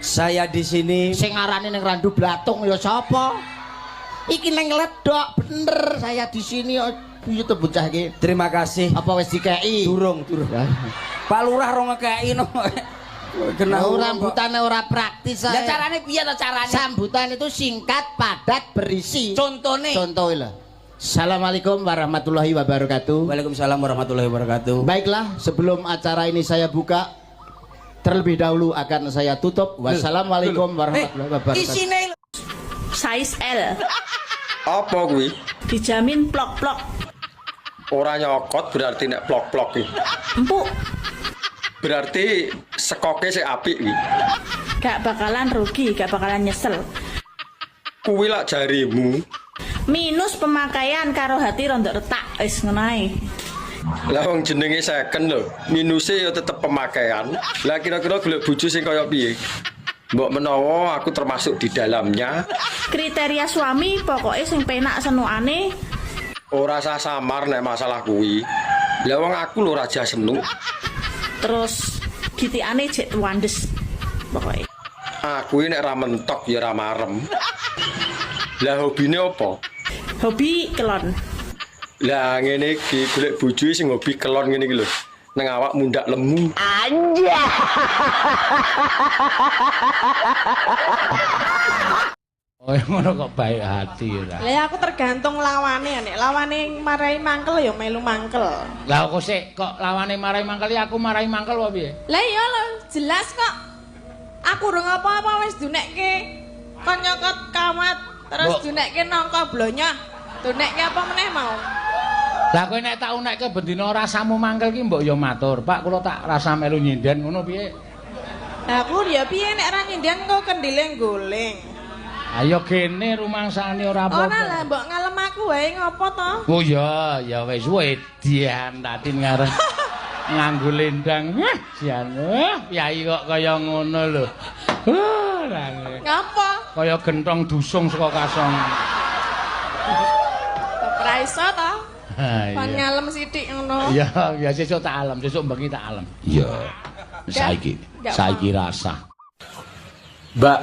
Saya di sini sing ngarani ning Randu Blatung ya sapa? Iki ning ledok bener saya di sini piye to bocah iki. Terima kasih. Apa wis dikeki? Durung. Pak Lurah ro ngekeki no. Kena rambutane ora praktis ae. Lah carane piye to carane? Sambutan itu singkat, padat, berisi. Contone. Contoh lho. Assalamualaikum warahmatullahi wabarakatuh. Waalaikumsalam warahmatullahi wabarakatuh. Baiklah, sebelum acara ini saya buka, terlebih dahulu akan saya tutup. Wassalamualaikum warahmatullahi wabarakatuh. Isine Size L. Apa kuwi? Dijamin plok-plok. Ora nyokot berarti nek plok-plok iki. Empuk. Berarti sekoke sik apik iki. Gak bakalan rugi, gak bakalan nyesel. Kuwi lak jarimu. Minus pemakaian karo hati rondok retak wis ngono ae. Lah wong jenenge second lho, minuse ya tetep pemakaian. Lah kira-kira golek bojo sing kaya piye? Mbok menawa aku termasuk di dalamnya. Kriteria suami pokoknya sing penak senukane. Ora usah samar nek masalah kuwi. Lah wong aku lho raja senuk. Terus gitikane jek wandes pokoknya. Aku nek ra mentok ya ra marem. Lah hobine apa? Hobi kelon. Lah ngene iki golek bojo sing hobi kelon ngene iki lho. Nang awak mundak lemu. Anjay. Oh ngono kok baik hati ora. Lah aku tergantung lawane, nek lawane marai mangkel ya melu mangkel. Lah kok sik kok lawane marai mangkel ya aku marai mangkel wae piye? Lah iya lho, jelas kok. Aku urung apa-apa wis dunekke kon nyokot kawat terus dunekke nangka blonyoh. Dunekke apa meneh mau? Lah kowe nek tak unekke bendina rasamu mangkel ki mbok ya matur. Pak kula tak rasa melu nyinden ngono piye? Lah aku ya piye nek ra nyinden kok kendile goleng. Ayo kene rumangsane ora apa-apa. Ora lah mbok ngalem aku wae ngopo to? Oh ya, ya wis wedian tatin ngarep nganggo lendang. Jan, piyai kok kaya ngono lho. Ngapa? Kaya gentong dusung saka kasong. Ora iso to? Kon Iya. ngalem sithik ngono. Ya, ya sesuk tak alem, sesuk bengi tak alem. Iya. Saiki rasa. Mbak,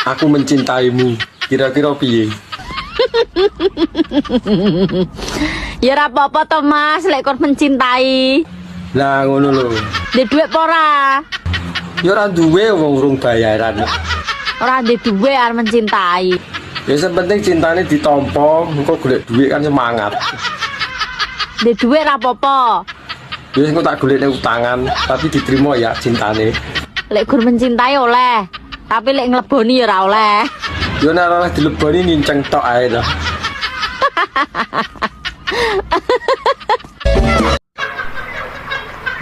aku mencintaimu. Kira-kira piye? Ya ora apa-apa to Mas, lek kon mencintai. Lah ngono lho. Ndek dhuwit apa ora? Ya ora duwe wong urung bayaran. Ora ndek dhuwit arep mencintai. Ya sing penting cintane ditampa, engko golek dhuwit kan semangat. Ndek dhuwit ora apa-apa. Ya engko tak golekne utangan, tapi diterima ya cintane. Lek gur mencintai oleh, tapi lek ngleboni ya ora oleh. Ya nek ora dileboni nginceng tok ae to.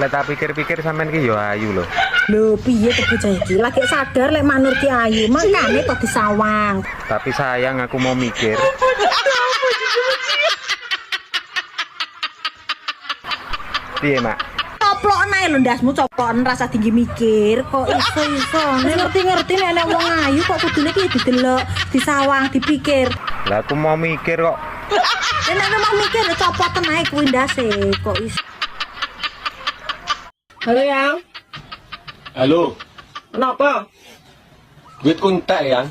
Lek tak pikir-pikir sampean ki yo ayu lho. Lho piye to bocah iki? Lagi sadar lek manur ki ayu, makane kok disawang. Tapi sayang aku mau mikir. Piye, Mak? Coplok nae lho ndasmu coplokan rasa tinggi mikir. Kok iso-iso ngerti-ngerti nek wong ayu kok kudune ki didelok, disawang, dipikir. Lah aku mau mikir kok. Nek mau mikir copoten ae kuwi ndase kok iso. Halo Yang. Halo, Kenapa? duit kuntek ya?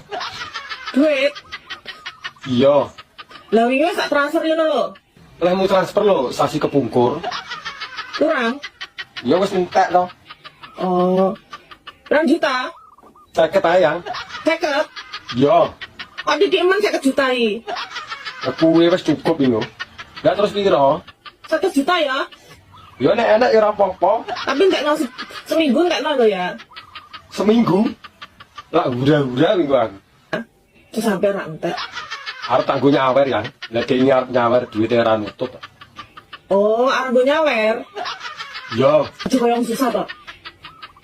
Duit? Iya. Lah wingi wis tak transfer ngono lho. Lah mau transfer lo, sasi kepungkur. Kurang? Ya wis entek to. Oh. 2 juta? 50 ae ya. 50? Iya. Kok didik men 50 juta iki? Aku wis cukup iki lho. Lah terus piro? 1 juta ya? Ya nek enak ya ora apa-apa. Tapi enggak ngasih seminggu enggak lo ya? Seminggu. Lah hura-hura minggu aku. Terus sampai ra entek. Arep tanggo nyawer ya. Lah dhek arep nyawer duwite ora nutut. Oh, arep go nyawer. Yo. Aja koyo wong susah to.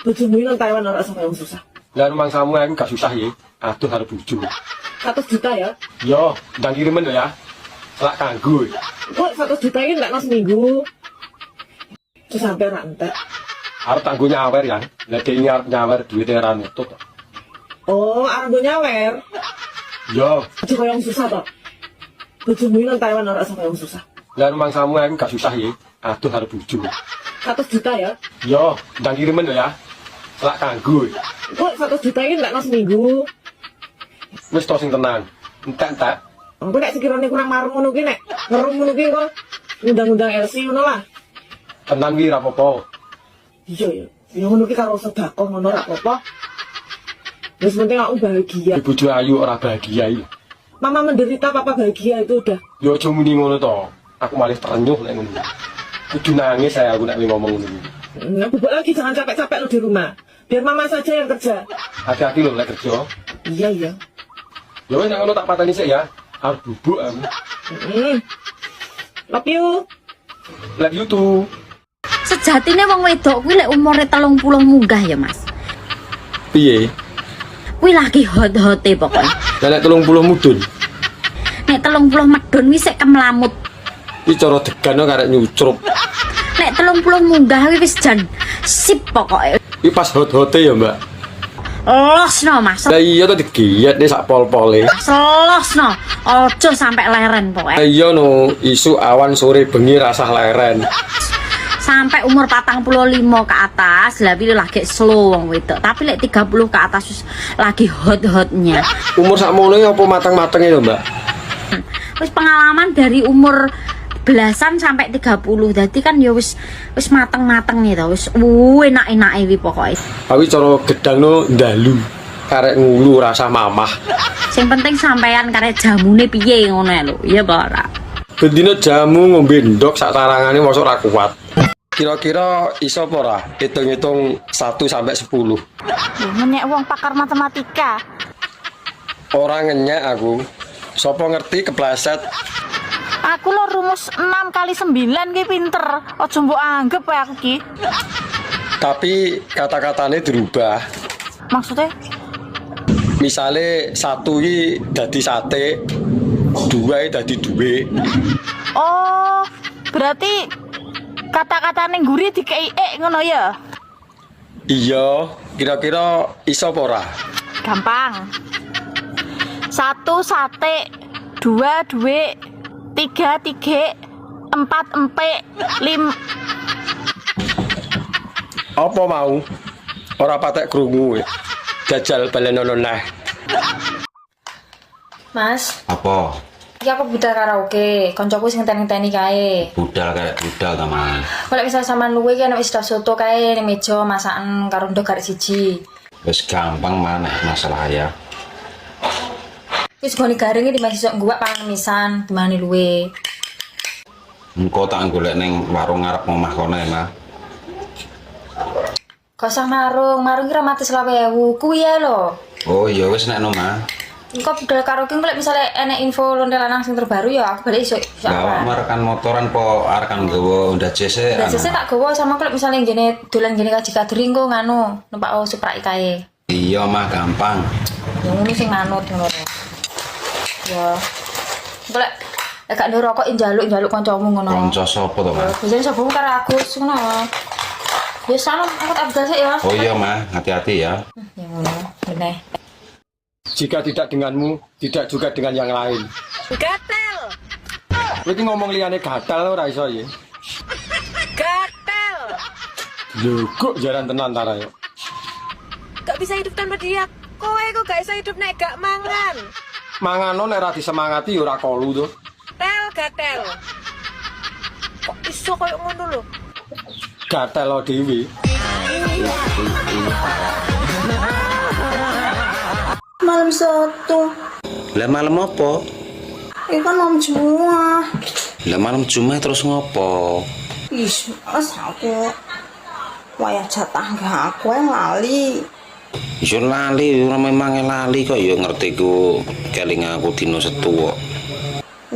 Bojomu nang Taiwan ora usah koyo wong susah. Lah rumangsamu aku gak susah ya. Aduh arep bojo. 100 juta ya? Yo, ndang kirimen lho ya. Lak kanggo. Kok 100 juta ini enggak nang seminggu? Terus sampai ra entek. Arep tanggo nyawer ya. Lah dhek arep nyawer duwite ora nutut. Oh, arep nyawer. Yo, Aja kaya wong susah to. Bojomu nang Taiwan ora sampe wong susah. lah rumang samu aku gak susah ya. Aduh arep bojo. 100 juta ya. Yo, ndang kirimen ya. Lak kanggo. Kok 100 juta iki enggak seminggu. Wis to sing tenang. Entek. Engko nek sekirane kurang marung ngono ki nek ngerum ngono ki kok undang-undang LC ngono lah. Tenang ki ora apa-apa. Iya ya. Ya ngono ki karo sedekah ngono ora apa-apa. Wis penting aku bahagia. Bojo ayu ora bahagia iki. Mama menderita, papa bahagia itu udah. Yo aja muni ngono to. Aku malah terenyuh nek ngono. Kudu nangis saya aku nek ngomong ngono. Nah, bubuk lagi jangan capek-capek lo di rumah. Biar mama saja yang kerja. Hati-hati lo lek kerja. Iya. Ya wis nek ngono tak pateni sik ya. Arep bubuk aku. Love you. Love you too. Sejatine wong wedok kuwi lek umure 30 munggah ya, Mas. Piye? Kuwi lagi hot-hote pokoknya. Lah nek 30 mudun. Nek 30 medun wis sik kemlamut. Iki cara degano karek nyucrup. Nek 30 munggah kuwi wis jan sip pokoke. Iki pas hot-hote ya, Mbak. Losno, Mas. Lah iya to digiyet nih sak pol-pole. Selosno. Ojo sampai leren pokoke. Iya no, isu awan sore bengi rasah leren. Sampai umur 45 ke atas lah pilih lagi slow wong wedok. Tapi lek 30 ke atas wis lagi hot-hotnya. Umur sakmono apa mateng-matenge lho, Mbak? Wis pengalaman dari umur belasan sampai 30. Dadi kan ya wis mateng-mateng to, wis enak-enake wi pokoke. Aku cara gedangno ndalu. Karek ngulu rasa mamah. Sing penting sampean karek jamune piye ngono lho. Iya apa ora? Bendina jamu ngombe ndok sak tarangane mosok ora kuat. Kira-kira iso apa ora? Hitung-hitung 1 sampai 10. Menyek wong pakar matematika. Ora ngenyek aku. Sopo ngerti kepleset. Aku lo rumus 6 kali 9 ki pinter. Ojo mbok anggap wae aku ki. Tapi kata-katanya dirubah. Maksudnya? Misale 1 iki dadi sate, 2 dadi duwe. Oh, berarti kata-kata ning guri dikei ngono ya? Iya, kira-kira iso apa ora? Gampang. 1 sate, 2 duwe, 3 tige, 4 empek, 5. Apa mau? Ora patek krungu. Jajal balenono neh. Mas, Apa? iki aku budal karaoke, koncoku sing ngenteni kae. Budal karek budal ta, Mas. Kalau misal sampean luwe ki ana wis soto kae ning meja masakan karo ndok karek siji. Wis gampang maneh masalah ya. Wis gone garing iki masih sok guwak pangan misan, dimane luwe. Engko tak golek ning warung ngarep omah kono ya, Mas. Kok usah marung ki ra mati 20.000 kuwi ya lho. Oh iya wis nek no, Mas. Engko budal karaoke engko lek misale enek info lonte lanang sing terbaru ya aku balik iso. Lah awakmu rekan motoran po arekan nggawa Honda JC. Lah JC tak gawa sama aku lek misale ngene dolan ngene kaji kadri engko nganu numpak Supra kae. Iya, Mah, gampang. Ya ngono sing manut ngono. Ya. Engko lek gak ndoro rokok njaluk kancamu ngono. Kanca sapa to, Mas? Biasane sapa karo Agus ngono. Ya salam angkat Abdul sik ya. Oh iya, Mah, hati-hati ya. Ya ngono, bener. Jika tidak denganmu, tidak juga dengan yang lain. Gatel. Kowe iki ngomong liyane gatel ora iso ya. Gatel. Lho, kok jaran tenan ta yo. Gak bisa hidup tanpa dia. Kowe kok gak bisa hidup nek gak mangan. Mangano nek ora disemangati ya ora kolu to. Gatel. Kok iso koyo ngono lho? Gatel lo dhewe. Malam Sabtu. Lah malam apa? Ini kan malam Jumat. Lah malam Jumat terus ngopo? Ih, mas aku wayah jatah aku yang lali. Yo lali, ora memang lali kok yo ngerti ku keling aku dino setu kok.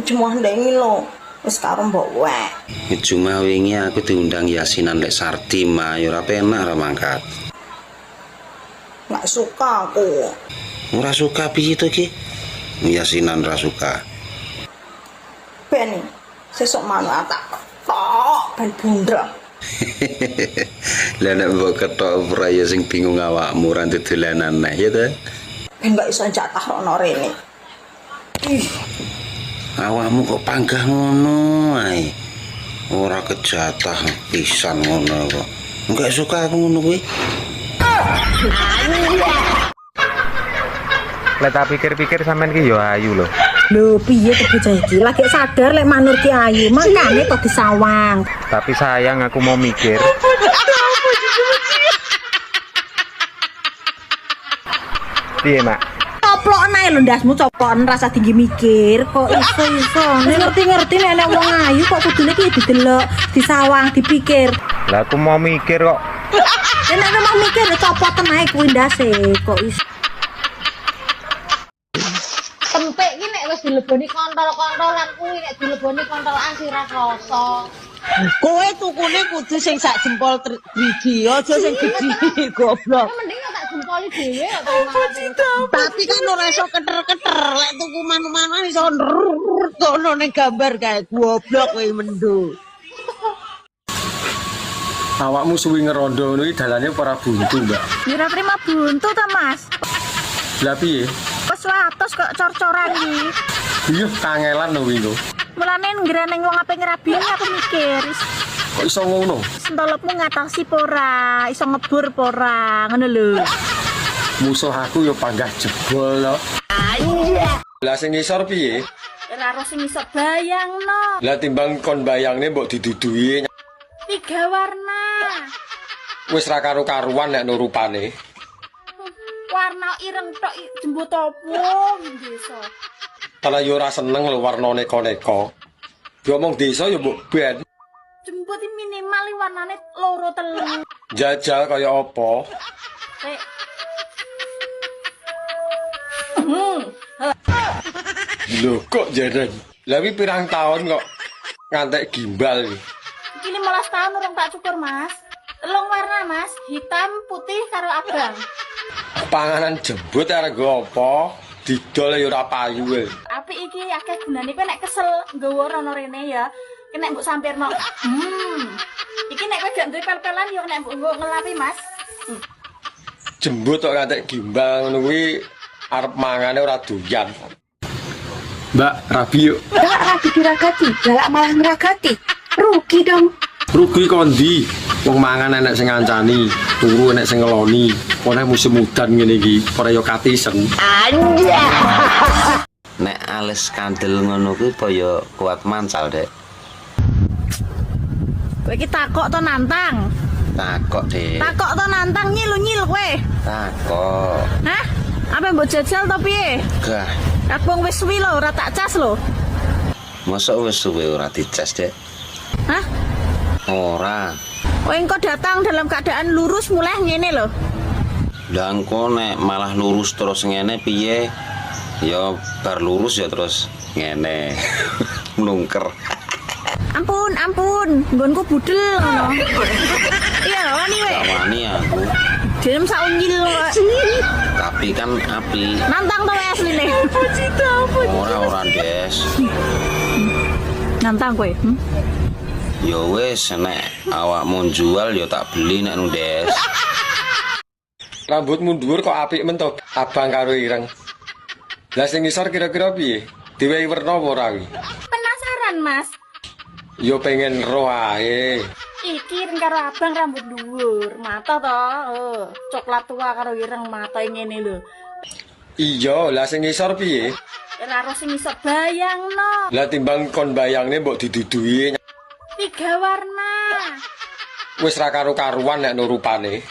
Cuma ndengi lo. Wis karo mbok wae. Cuma wingi aku diundang yasinan lek Sarti mah yo ora penak ra mangkat. Nggak suka aku. Ora suka piye to ki? Yasinan ra suka. Ben sesuk manuk tak tok ben bundrek. Lah nek mbok ketok praya sing bingung awakmu ra dolanan neh ya ta. Ben gak iso jatah rono rene. Awakmu kok panggah ngono ae. Ora kejatah pisan ngono kok. Enggak suka aku ngono kuwi. Lek tak pikir-pikir sampean ki yo ayu lho. Lho piye to bocah iki? Lagi sadar lek manur ki ayu, makane kok disawang. Tapi sayang aku mau mikir. Piye, Mak? Coplok nae lho ndasmu copon rasa tinggi mikir kok iso. Ngerti-ngerti nek wong ayu kok kudune ki didelok, disawang, dipikir. Lah aku mau mikir kok. Nek mau mikir copoten ae kuwi ndase kok iso. Tempek ki nek wis dileboni kontol-kontolan kuwi nek dileboni kontolan sirah rasa. Kowe tukune kudu sing sak jempol driji, aja sing gedhi goblok. Mending tak jempoli dhewe Tapi kan ora iso keter-keter, lek tuku manu-manuan iso ngono ning gambar kae goblok kowe mendo. Awakmu suwi ngerondo ngono iki dalane ora buntu, Mbak. Mira terima buntu ta, Mas? Lah piye? Wes watos kok cor-coran iki. Iya, kangelan lho wingi. Mulane ngreneng wong ape ngrabini aku mikir. Kok iso ngono? Sentolopmu ngatasi pora, iso ngebur pora, ngono lho. Musuh aku yo panggah jebol lho. Lah sing ngisor piye? Ora ro sing iso bayangno. Lah timbang kon bayangne mbok diduduhi 3 warna. wis ra karo-karuan nek nurupane. Warna ireng tok jembut opo desa. Kalau yo ora seneng lho warna neko-neko. Diomong desa yo mbok ben. Jembut minimal warnane 2-3. Jajal kaya apa? Lho kok jaran. Lah wi pirang tahun kok ngantek gimbal iki. Iki 15 tahun urung tak cukur, Mas. 3 warna, Mas. Hitam, putih karo abang. Panganan jembut arek nggo apa? Didol ya ora payu e. Apik iki akeh gunane kowe nek kesel nggawa rono rene ya. Nek mbok sampirno. Iki nek kowe gak duwe pel-pelan ya nek mbok ngelapi, Mas. Jembut kok ngantek gimbal ngono kuwi arep mangane ora doyan. Mbak, rabi yuk. Galak rabi diragati, galak malah ngeragati. Rugi dong. Rugi kondi. Wong mangan enek sing ngancani, turu enek sing ngeloni. Ora musim udan ngene iki, ora yo katisen. Nek alis kandel ngono kuwi kaya kuat mancal, Dek. Kowe iki takok to nantang. Takok, Dek. Takok to nantang nyil kowe. Takok. Hah? Apa mbok jajal to piye? Gah. Aku wis suwi lho, ora tak cas lho. Mosok wis suwe ora dicas, Dek? Hah? Ora. Kowe engko datang dalam keadaan lurus mulai ngene lho. Lah engko nek malah lurus terus ngene piye? Ya bar lurus ya terus ngene. Mlungker. Ampun, nggonku budel ngono. Iya, wani we. Wani aku. Dem sak unyil kok. Tapi kan api. Nantang to asline. Ora Des. Nantang kowe. Ya wis nek awakmu jual ya tak beli nek nu Des. Rambutmu dhuwur kok apik men to, abang karo ireng. Lah sing ngisor kira-kira piye? Diwehi werna apa ora kuwi? Penasaran, Mas. Yo pengen roh ae. Iki karo abang rambut dhuwur, mata to. Oh, coklat tua karo ireng mata ngene lho. Iya, lah sing ngisor piye? Ora ro sing iso bayangno. Lah timbang kon bayangne mbok diduduhi 3 warna. wis ra karo-karuan nek nurupane.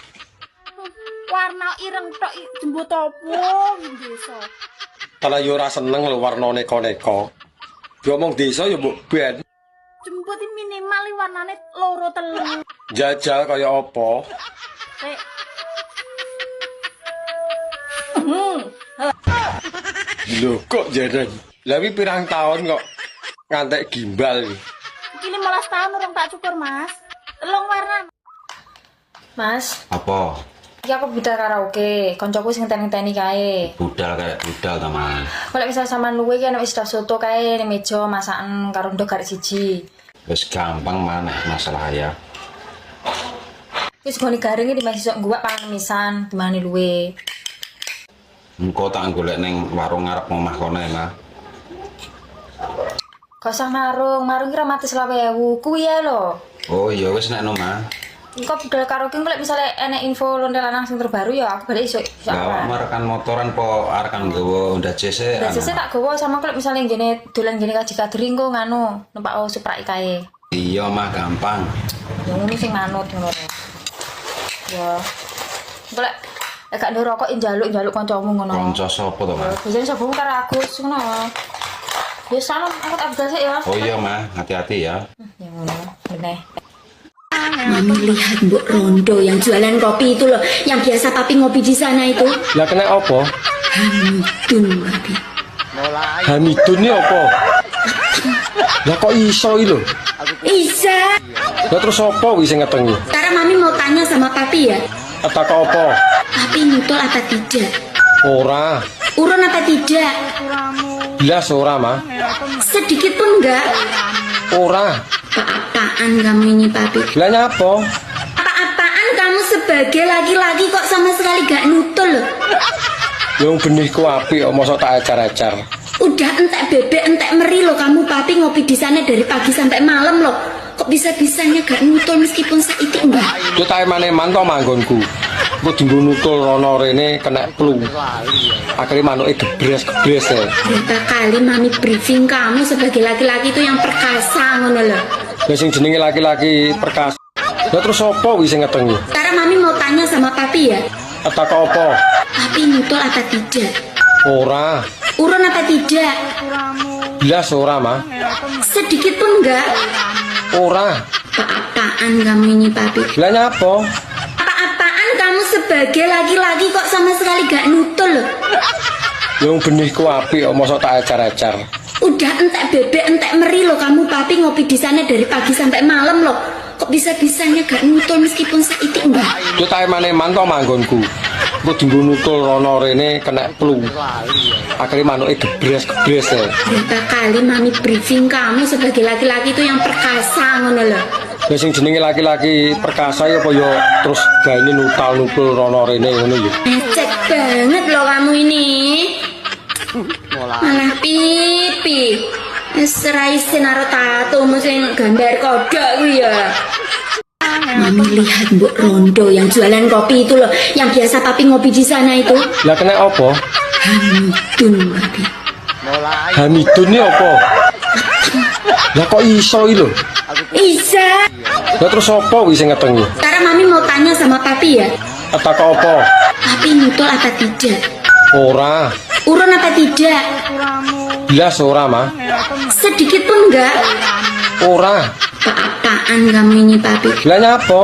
Warna ireng tok jembut opo desa. Kalau yo ora seneng lho warna neko-neko. Diomong desa yo mbok ben. Jembut minimal warnane 2-3. Jajal kaya apa? Lho kok jaran. Lah wi pirang tahun kok ngantek gimbal iki. Iki 15 tahun urung tak cukur, Mas. 3 warna. Mas, Apa? iki aku budal karaoke. Koncoku sing ngenteni kae. Budal kayak budal ta, Mas. Kalau misal sampean luwe iki ana wis soto kae ning meja masakan karo ndok garek siji. Wis gampang maneh masalah ya. Wis gone garing iki masih sok guwak pangan misan, dimane luwe. Engko tak golek ning warung ngarep omah kono ya, Mah. Gak usah marung kira mati 20.000 kuwi ya lho. Oh iya wis nek Mah. Engko budal karaoke engko lek misale enek info lonte lanang sing terbaru ya aku balik iso. Lah awakmu rekan motoran po arekan nggawa Honda JC. Lah sesuk tak gowo sama kok misale ngene dolan ngene Kaji Kadri engko nganu numpak Supra kae. Iya Mah gampang. Ya ngono sing manut ngono. Ya. Engko lek gak ndoro rokok njaluk kancamu ngono. Kanca sapa to, Mah? Biasane sapa karo Agus ngono. Ya salam aku tak budal sik ya. Oh iya Mah, hati-hati ya. Ya ngono, bener. Mami lihat Mbok Rondo yang jualan kopi itu loh, yang biasa papi ngopi di sana itu. Lah kena apa? Hamidun papi. Hamidun ini apa? Lah kok iso iki lho? Isa. Lah terus apa kuwi sing ngetengi? Sekarang mami mau tanya sama papi ya. Tak apa? Papi nyutul apa tidak? Ora. Urun apa tidak? Jelas ora, Mah. Sedikit pun enggak. Ora. Apa-apaan kamu ini papi? Lah nyapa? Apa-apaan kamu sebagai laki-laki kok sama sekali gak nutul loh. Yang benihku apik kok mosok tak ajar-ajar. Udah entek bebek entek meri loh kamu papi ngopi di sana dari pagi sampai malam loh. Kok bisa-bisanya gak nutul meskipun saiki enggak? Yo tak emane-eman to manggonku. Engko dinggo nutul rono rene kena flu. Akhirnya manuke gebres ya. Berapa kali mami briefing kamu sebagai laki-laki itu yang perkasa ngono loh. Lah sing jenenge laki-laki perkasa. Lah terus apa kuwi sing ngetengi? Sekarang mami mau tanya sama papi ya. Tak apa? Papi nutul apa tidak? Ora. Urun apa tidak? Jelas ora, Mah. Sedikit pun enggak? Ora. Apa-apaan kamu ini papi? Lah nyapa? Apa-apaan kamu sebagai laki-laki kok sama sekali gak nutul loh. Yang benihku apik kok mosok tak ajar-ajar. Udah entek bebek entek meri loh kamu papi ngopi di sana dari pagi sampai malam loh. Kok bisa-bisanya gak nutul meskipun saiki enggak? Yo tak emane-eman to manggonku. Engko dinggo nutul rono rene kena flu. Akhirnya manuke gebres ya. Berapa kali mami briefing kamu sebagai laki-laki itu yang perkasa ngono loh. Lah sing jenenge laki-laki perkasa ya apa ya terus gaene nutul rono rene ngono ya. Cek banget loh kamu ini. Malah pipi. Wis ra isin karo tato sing gambar kodok kuwi ya. Mami lihat Mbok Rondo yang jualan kopi itu loh, yang biasa papi ngopi di sana itu. Lah kena apa? Hamidun papi. Hamidun ini apa? Lah kok iso iki lho? Isa. Lah terus apa kuwi sing ngetengi? Sekarang mami mau tanya sama papi ya. Tak apa? Papi nutul apa tidak? Ora. Urun apa tidak? Jelas ora, Mah. Sedikit pun enggak? Ora. Apa-apaan kamu ini papi? Lah nyapa?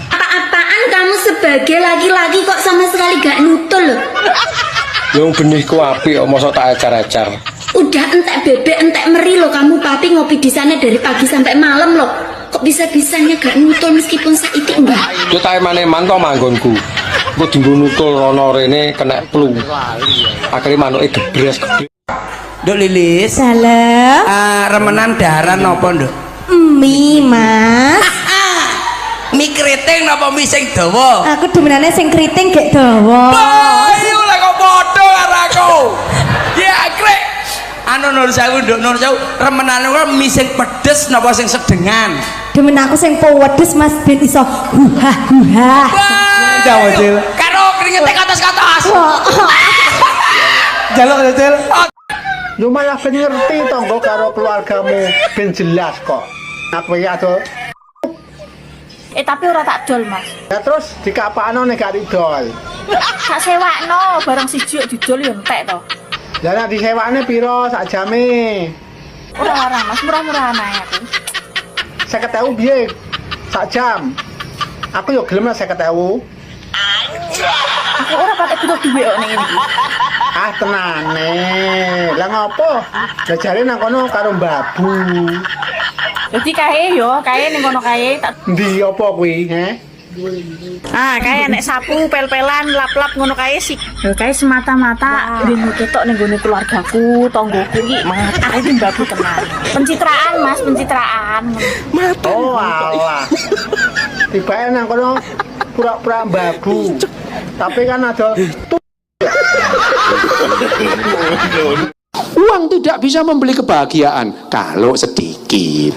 Apa-apaan kamu sebagai laki-laki kok sama sekali gak nutul loh. Yang benihku apik kok mosok tak ajar-ajar. Udah entek bebek entek meri loh kamu papi ngopi di sana dari pagi sampai malam loh. Kok bisa-bisanya gak nutul meskipun saiki enggak? Yo tak emane-eman to manggonku. Engko dinggo nutul rono rene kena flu. Akhirnya manuke gebres. Nduk Lilis. Salam. Remenan daharan napa, Nduk? Mie, Mas. Mie keriting napa mie sing dawa? Aku demenane sing keriting gek dawa. Ayo lah kok padha karo aku. Ya krek. Nur Sewu, Nduk Nur Sewu, remenane kok mie sing pedes napa sing sedengan? Demen aku sing pedes Mas ben iso huha. Karo kringete katos-katos. Jaluk Cil. Lu malah ben ngerti to nggo karo keluargamu ben jelas kok. Aku ya to. Tapi ora tak dol, Mas. Ya terus dikapakno nek gak didol. Tak sewakno barang siji didol yo entek to. Lah nek disewakne piro sak jame? Ora, Mas, murah-murahan ae aku. 50.000 piye? Sak jam. Aku yo gelem 50.000. Aku ora patek butuh duit kok ning iki. Ah tenane. Lah ngopo? Lah jare nang kono karo mbabu. Dadi kae ning kono kae tak Ndi apa kuwi, he? kae nek sapu, pel-pelan, lap-lap ngono kae sih. Lho kae semata-mata rene ketok ning gone keluargaku, tanggoku iki mata iki mbabu tenan. Pencitraan, Mas, pencitraan. Oh alah. Tibae nang kono pura-pura bagu. Tapi kan ada Uang tidak bisa membeli kebahagiaan kalau sedikit.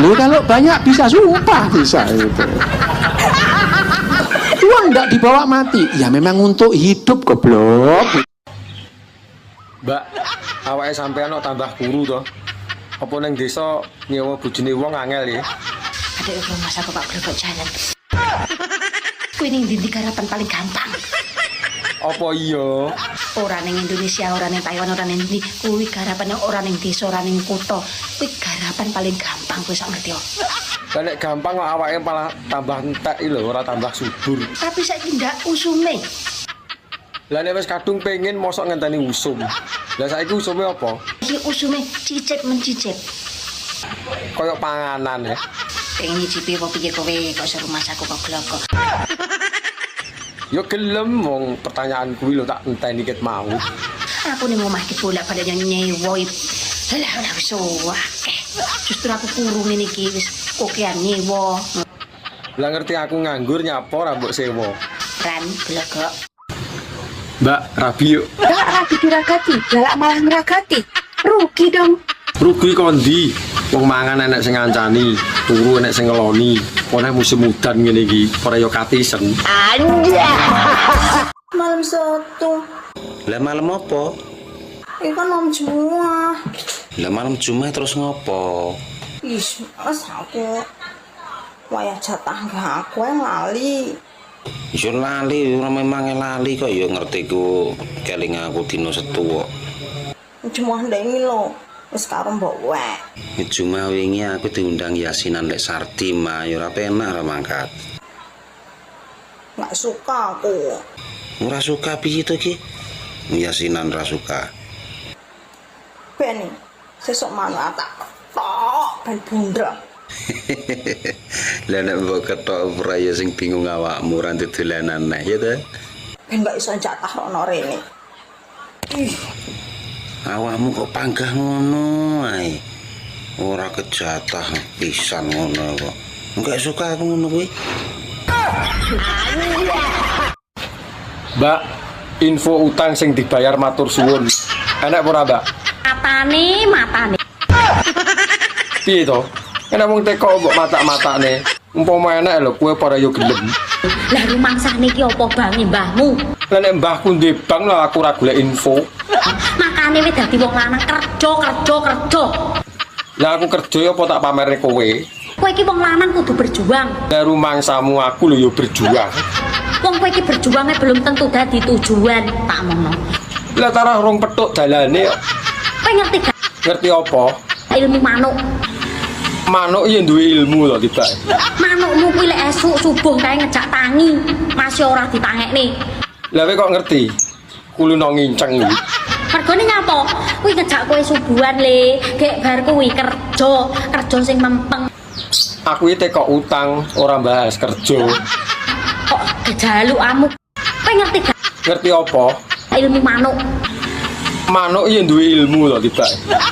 Loh, kalau banyak bisa sumpah bisa itu. Uang tidak dibawa mati, ya memang untuk hidup goblok. Mbak, awake sampean kok tambah kuru to. Apa nang desa nyewa bojone wong angel ya? Adik rumah aku Pak Blebok jalan. Kuwi ning ndi garapan paling gampang. Apa iya? Ora ning Indonesia, ora ning Taiwan, ora ning ndi. Kuwi garapan ora ning desa, ora ning kutha. Kuwi garapan paling gampang kowe sak ngerti yo. Lah nek gampang kok awake malah tambah entek lho, ora tambah subur. Tapi saiki ndak usume. Lah nek wis kadung pengen mosok ngenteni usum. Lah saiki usume apa? Iki usume cicip mencicip. Kayak panganan ya. Pengen nyicipi apa piye kowe kok seru masaku kok gloko. Yo gelem wong pertanyaan kuwi lho tak enteni ket mau. Aku ning omah iki bolak-balik nyewa. Lah ora wis akeh. Justru aku kurung ngene iki wis kokean nyewa. Lah ngerti aku nganggur nyapa ora mbok sewa. Ran glogok. Mbak, rabi yuk. Enggak rabi diragati, galak malah ngeragati. Rugi dong. Rugi kondi. Wong mangan enek sing ngancani, turu enek sing ngeloni. Ora musim udan ngene iki, ora yo katisen. Anja. Malam Sabtu. Lah malam apa? Kan malam Jumat. Lah malam Jumat terus ngopo? Is, mas aku wayah jatah aku yang lali. Iso lali, ora memang lali kok ya ngerti ku keling aku dino Setu kok. Cuma ndengi lho, wis karo mbok wek. Cuma wingi aku diundang yasinan lek Sardi mah ya ora penak ra mangkat. Nggak suka aku. Ora suka piye to ki? Yasinan ra suka. Ben sesuk manuk tak ketok ben bundra. Lah nek mbok ketok ora ya sing bingung awakmu ra dolanan neh ya ta. Ben mbak iso jatah rono rene. Awakmu kok panggah ngono ae. Ora kejatah pisan ngono kok. Enggak suka aku ngono kuwi. Mbak, info utang sing dibayar matur suwun. Enak apa ora, Mbak? Matane. Piye to? Enak wong teko mbok matak-matakne. Umpama enak lho kowe para yo gelem. Lah rumangsane iki apa bange mbahmu? Lah nek mbahku ndek bang lah aku ora golek info. Makane wis dadi wong lanang kerja. Lah aku kerja apa tak pamerne kowe? Kowe iki wong lanang kudu berjuang. Lah rumangsamu aku lho yo berjuang. Wong kowe iki berjuangnya belum tentu dadi tujuan, tak mono. Lah tarah rong petuk dalane. Kowe ngerti gak? Ngerti apa? Ilmu manuk. Manuk iya duwe ilmu lho tiba. Manukmu kuwi lek esuk subuh kae ngejak tangi, masih ora ditangekne. Lah kowe kok ngerti? Kulino nginceng iki. Mergone nyapa? Kuwi ngejak kowe subuhan le, gek bar kuwi kerja sing mempeng. Aku iki teko utang, ora bahas kerja. Kok kejalukamu? Kowe ngerti gak? Ngerti apa? Ilmu manuk. Manuk iya duwe ilmu lho tiba.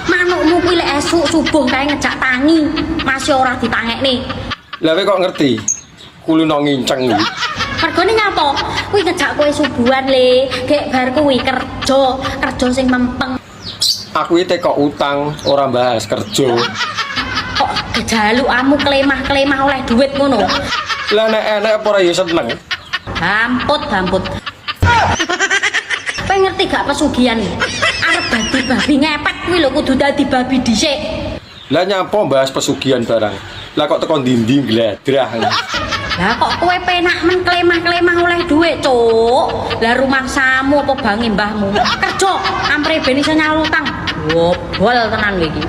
Manukmu kuwi lek esuk subuh kae ngejak tangi, masih ora ditangekne. Lah kowe kok ngerti? Kulino nginceng iki. Mergone nyapa? Kuwi ngejak kowe subuhan le, gek bar kuwi kerja sing mempeng. Aku iki teko utang, ora bahas kerja. Kok kejalukamu kelemah-kelemah oleh duit ngono? Lah nek enek apa ora ya seneng. Hamput. Kowe ngerti gak pesugihan? Arep dadi babi ngepet kuwi lho kudu dadi babi dhisik. Lah nyapa bahas pesugihan barang. Lah kok teko ndi-ndi gladrah. Lah kok kowe penak men kelemah-kelemah oleh duit, Cuk. Lah rumangsamu apa bange mbahmu? Kerja ampre ben iso nyaur utang. Wobol tenan kowe iki.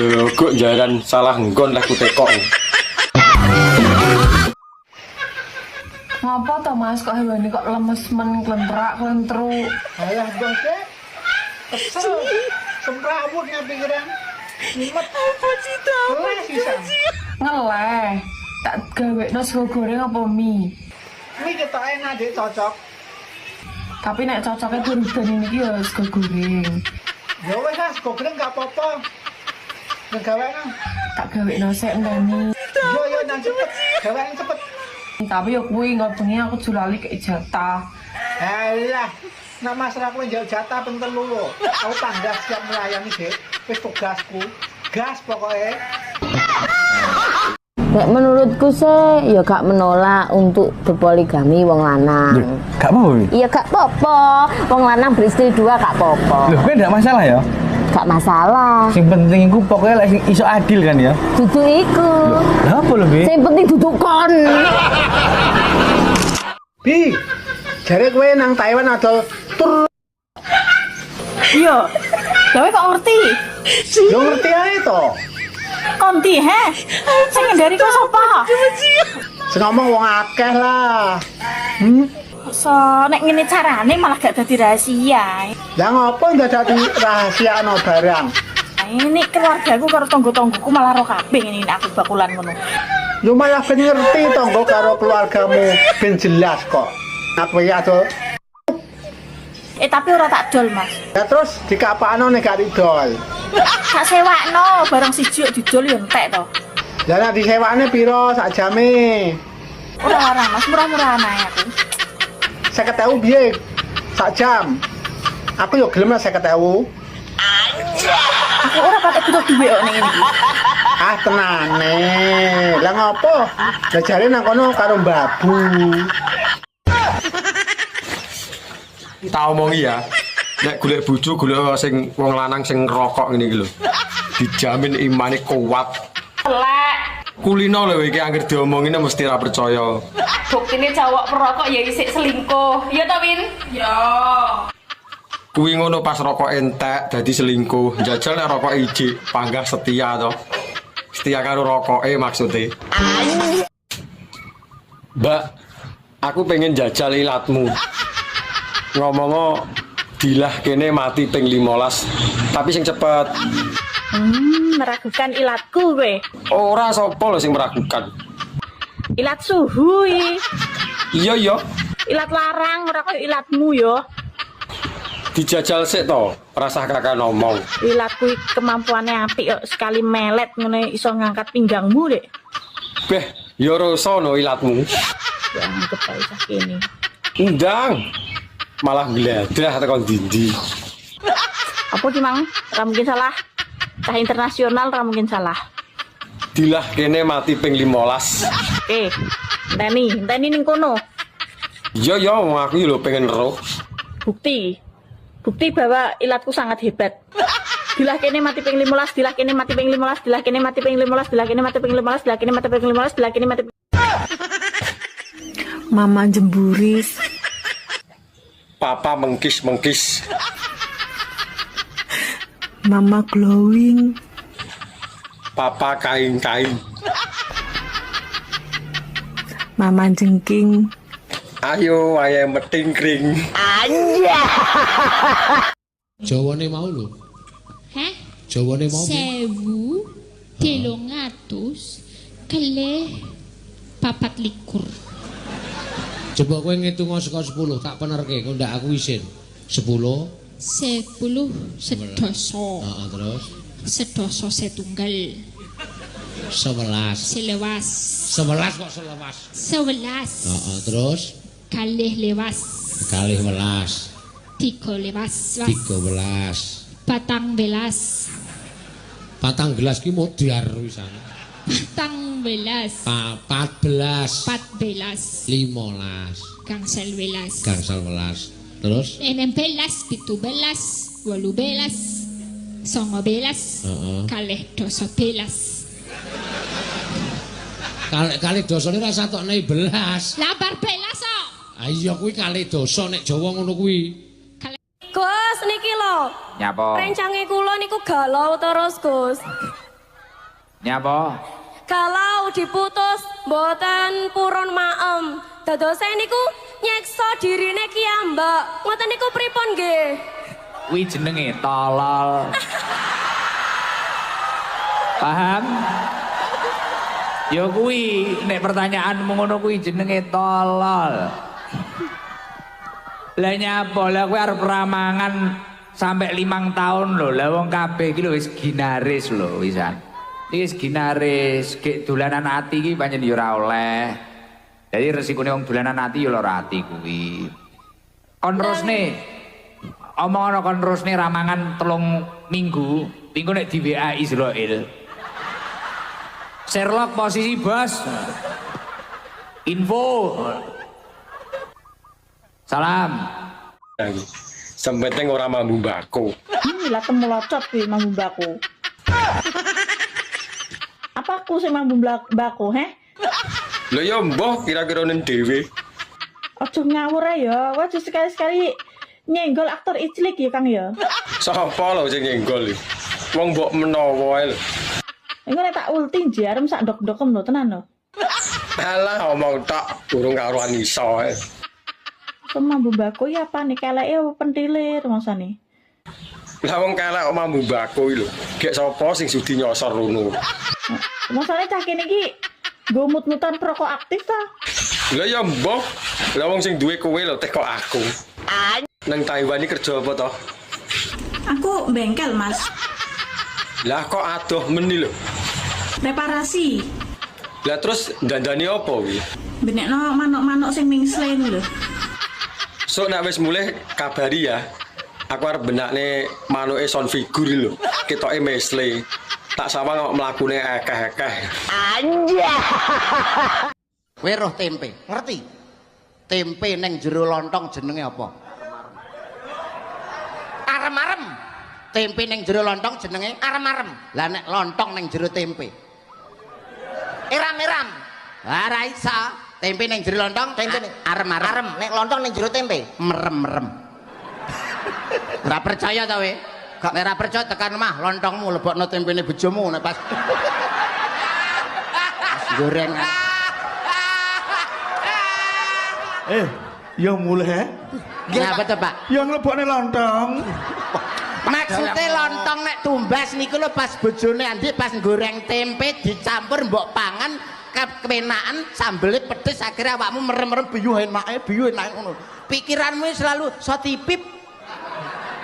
Lho kok jaran salah nggon lah ku teko. Ngapa to Mas kok hewane kok lemes men klentrak klentru. Alah bangke. Kesel. Semprawut nek pikiran. Nimet apa cita? Ngeleh. Tak gawekno sego goreng apa mie? Mie ketok enak Dik, cocok. Tapi nek cocoknya berubah ini ya sego goreng. Ya wes sego goreng gak apa-apa. Nang gawe nang. Tak gawekno sik ndani. Yo nang cepet. Gawe cepet. Tapi yo kuwi nggak bengi aku julali ke jatah. Alah, nak masalah kowe njauh jatah ping 3 lho. Aku tangga siap melayani, Dik. Wis tugasku. Gas pokoknya. Nek menurutku sih ya gak menolak untuk berpoligami wong lanang. Gak apa-apa. Iya gak apa-apa. Wong lanang beristri 2 gak apa-apa. Loh, kan enggak masalah ya? Gak masalah. Sing penting iku pokoknya lek iso adil kan ya. Dudu iku. Lah apa lho, Bi? Sing penting duduk kon. Bi, jare kowe nang Taiwan atau tur. Iya. Kowe kok ngerti? Yo ngerti ae to. Konti he. Sing ngendari kok sapa? Sing ngomong wong akeh lah. So, nek ngene carane malah gak dadi rahasia. Lah ngopo ndak dadi rahasia no barang? Ini keluargaku karo tangga-tanggaku malah ro kabeh ngene aku bakulan ngono. Yo malah ben ngerti tangga karo keluargamu ben jelas kok. Aku ya to. Tapi ora tak dol, Mas. Ya terus dikapakno nek gak didol. Tak sewakno, barang siji didol yo entek to. Lah nek disewakne piro sak jame? Ora larang, Mas, murah-murahan ae aku. 50.000 piye? Sak jam. Aku yo gelem lah 50.000. Aku ora patek butuh duit kok ning iki. Ah tenane. Lah ngopo? Lah jare nang kono karo mbabu. Tak omongi ya. Nek golek bojo golek sing wong lanang sing ngerokok ngene iki lho. Dijamin imane kuat. Elek. Kulino lho iki anggere diomongine mesti ora percaya. Buktine cowok perokok ya isik selingkuh. Iya to, Win? Ya. Kuwi ngono pas rokok entek dadi selingkuh. Jajal nek rokok ijik panggah setia to. Setia karo rokoke maksude. Mbak, aku pengen jajal ilatmu. Ngomong dilah kene mati ping 15 tapi sing cepet. Meragukan ilatku kowe. Ora sapa lho sing meragukan. Ilat suhu Iya. Ilat larang ora koyo ilatmu yo. Dijajal sik to, rasah kakak ngomong. Ilatku kemampuannya apik kok sekali melet ngene iso ngangkat pinggangmu, Dek. Beh, yo rosono ilatmu. Ya anggap ae sak kene. Undang. Malah gledah tekan dindi. Apa ki Mang? Ora mungkin salah. Cah internasional ora mungkin salah. Dilah kene mati ping 15. Enteni ning kono. Iya, wong aku lho pengen roh. Bukti bahwa ilatku sangat hebat. Dilah kene mati ping 15, dilah kene mati ping 15, dilah kene mati ping 15, dilah kene mati ping 15, dilah kene mati ping 15, dilah kene mati. Mama jemburis. Papa mengkis. Mama glowing. Papa kain-kain. Mama jengking. Ayo ayam meting kring. Anja. Jawane mau lho. Hah? Jawane mau. 1.300 kalih 24. Coba kowe ngitung saka 10 tak penerke kok ndak aku isin. 10 sedoso. Heeh, terus Sedoso setunggal. 11. Selewas. 11 kok selewas. 11. Heeh, terus Kalih lewas. kalih 11. 3 lewas. 13. Patang belas. Patang gelas ki modiar wisan. Patang belas. 14. 14. 15. Gangsal belas. Gangsal 11. Terus 16, 17, 18, 19, kalih 12. Kalih dosane ra satokne 11. Lah bar belas kok. Ah iya kuwi kalih dosa nek Jawa ngono kuwi. Gus niki lho. Nyapa? Rencange kula niku galau terus, Gus. Nyapa? Galau diputus mboten purun maem. Dadose niku nyekso dirine kiambak. Ngoten niku pripun nggih? Kuwi jenenge tolol. Paham? Ya kuwi nek pertanyaanmu ngono kuwi jenenge tolol. Lah nyapa lah kowe arep ramangan sampai 5 tahun lho. Lah wong kabeh iki lho wis ginaris lho wisan. Iki wis ginaris, gek dolanan ati iki pancen ya ora oleh. Jadi resikone wong dolanan ati ya lara ati kuwi. Kon terusne omong ana kon terusne ramangan 3 minggu, minggu nek di WA Israel. Sherlock posisi bos. Info. Salam. Sempeteng ora mambu mbako. Lah temu locot kuwi mambu mbako. Apa aku sing mambu mbako, he? Lho ya mbah kira-kira nen dhewe. Ojo ngawur ya, wae sekali-sekali nyenggol aktor iclik ya Kang ya. Sapa lho sing nyenggol iki? Wong mbok menawa lho. Engko nek tak ulti jarem sak dok-dokem lho tenan lho. Alah omong tok durung karuan iso ae. Mambu mbako ya apa nih keleke apa pentilir masane? Lah wong kelek kok mambu mbako iki lho. Gek sapa sing sudi nyosor ngono. Masane cah kene iki nggo mut-mutan perokok aktif ta? Lah ya mbah, lah wong sing duwe kowe lho teko aku. Nang Taiwan iki kerja apa toh? Aku bengkel, Mas. Lah kok adoh meni lho. Reparasi. Lah terus dandani apa kuwi? Benekno manuk-manuk sing mingsle lho. So nek wis mulih kabari ya. Aku arep benakne manuke son figure lho. Ketoke mesle. Tak sawang kok mlakune akeh-akeh. Anjay. Kowe roh tempe, ngerti? Tempe ning jero lontong jenenge apa? Arem-arem. Tempe ning jero lontong jenenge arem-arem. Lah nek lontong ning jero tempe. Eram-eram. Lah ra iso. Tempe ning jero lontong tempe arem-arem. Arem nek lontong ning jero tempe merem-merem. Ora percaya ta we? Gak ora percaya tekan omah lontongmu lebokno tempene bojomu nek pas goreng. Ya mulai. Ngapa to, Pak? Yang lebokne lontong. Maksudnya lontong nek tumbas niku lho pas bojone Andi pas goreng tempe dicampur mbok pangan kepenaan sambelnya pedes akhirnya awakmu merem-merem biyu enake ngono. Pikiranmu selalu so tipip.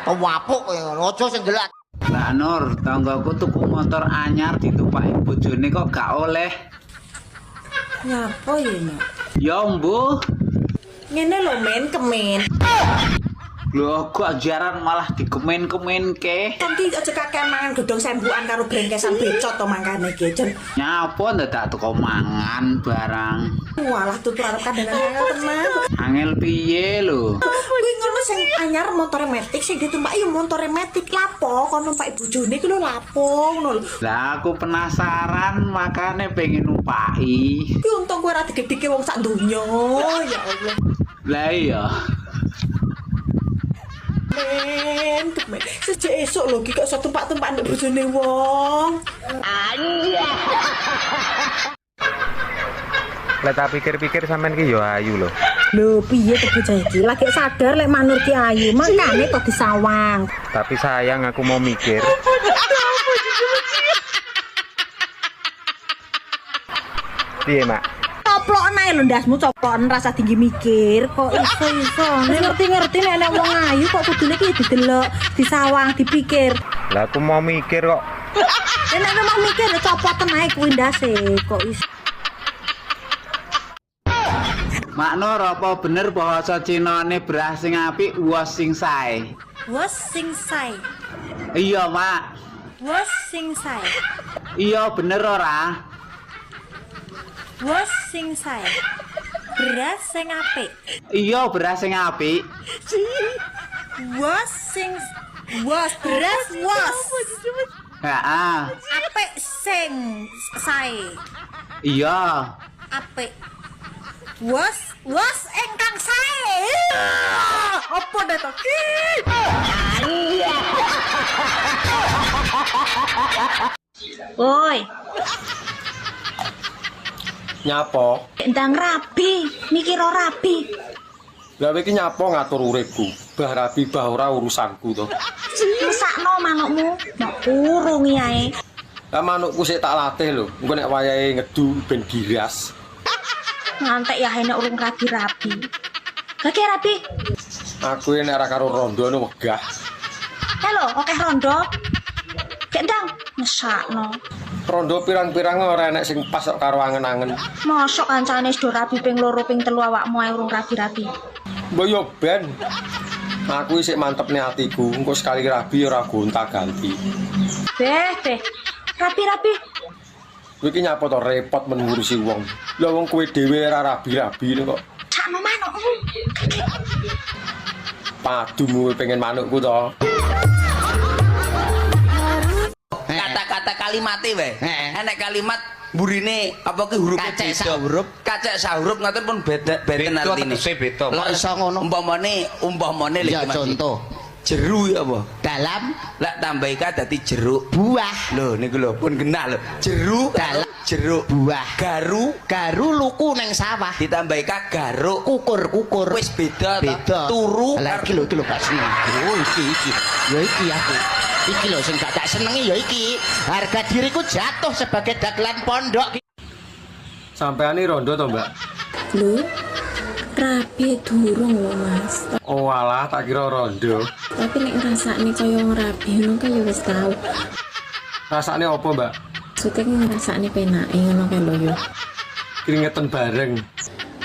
Wapuk ojo sing delok. Lah Nur, tanggaku tuku motor anyar ditumpaki bojone kok gak oleh. Nyapa ya, Nak? Ya, Mbuh. Ngene lho, men kemen. Loh, kok ajaran malah dikemen-kemenke. Nanti aja kakean mangan godhong sembukan karo brengkesan becot to mangkane iki, Jen. Nyapa ndak teko mangan barang. Walah tutur arep kandangan angel tenan. Angel piye lho? Kuwi ngono sing anyar motore metik sing ditumpaki ya motore metik lapo kon numpaki bojone iki lho lapo ngono lho. Lah aku penasaran makane pengen numpaki. Kuwi untung kowe ora digedhike wong sak donya, ya Allah. Lah iya. Men, sejak esok lho ki kok iso tumpak-tumpak ndek bojone wong. Anjay. Lah tak pikir-pikir sampean ki yo ayu lho. Lho piye to bocah iki? Lagi sadar lek manur ki ayu, makane kok disawang. Tapi sayang aku mau mikir. Piye, Mak? Coplok nae lho ndasmu coplokan rasa tinggi mikir kok iso ngerti-ngerti nek wong ayu kok kudune ki didelok disawang dipikir Lah aku mau mikir kok. Nek mau mikir copoten ae kuwi ndase kok iso. Mak Nur, apa bener bahasa Cinane beras sing apik uwas sing sae? Wes sing sae. Iya, Mak. Wes sing sae. Iya bener ora? Wes sing sae. Beras sing apik. Iya, beras sing apik. Wes sing beras wes. Heeh. Apik sing sae. Iya. Apik. Wes ingkang sae. Apa dah to? Woi. Nyapa? Ndang rabi, mikir ora rabi. Lah iki nyapa ngatur uripku. Bah rabi bah ora urusanku to. Rusakno manukmu, nek urung ae. Lah manukku sik tak latih lho. Engko nek wayahe ngedu ben giras. Ngantek ya enek urung rabi-rabi. Lagi rabi. Aku nek ora karo rondo wegah. Halo, oke rondo. Gendang, ngesakno. Rondo pirang-pirang ora enek sing pas kok karo angen-angen. Mosok kancane wis do rabi ping 2 ping 3 awakmu ae urung rabi-rabi. Mbok yo ben. Aku isih mantep nih hatiku, engko sekali rabi ora gonta-ganti. Beh. Rabi-rabi. Kowe iki nyapa to repot men ngurusi wong. Lah wong kowe dhewe ora rabi-rabi kok. Sakno manukmu. Padumu pengen manukku to. Kata-kata kalimate wae. Enek kalimat burine apa ki huruf kacek sahuruf. Kacek sahuruf ngoten pun beda artine. Kok iso ngono? Umpamane ya contoh. Jeru ya apa? Dalam lek tambah ika dadi jeruk buah. Lho niku lho pun kena lho. Jeru dalam jeruk buah. Garu luku neng sawah. Ditambah ika garuk kukur. Wis beda turu. Lah iki lho gak seneng. Oh iki. Ya iki aku. Iki lho sing gak tak senengi ya iki. Harga diriku jatuh sebagai dagelan pondok. Sampeane rondo to, Mbak? Lho, rabi durung lho, Mas. Oh alah, tak kira rondo. Tapi nek ngrasakne kaya wong rabi ngono kan ya wis tau. Rasane apa, Mbak? Maksudnya ngrasakne penake ngono kan lho yo. Keringetan bareng.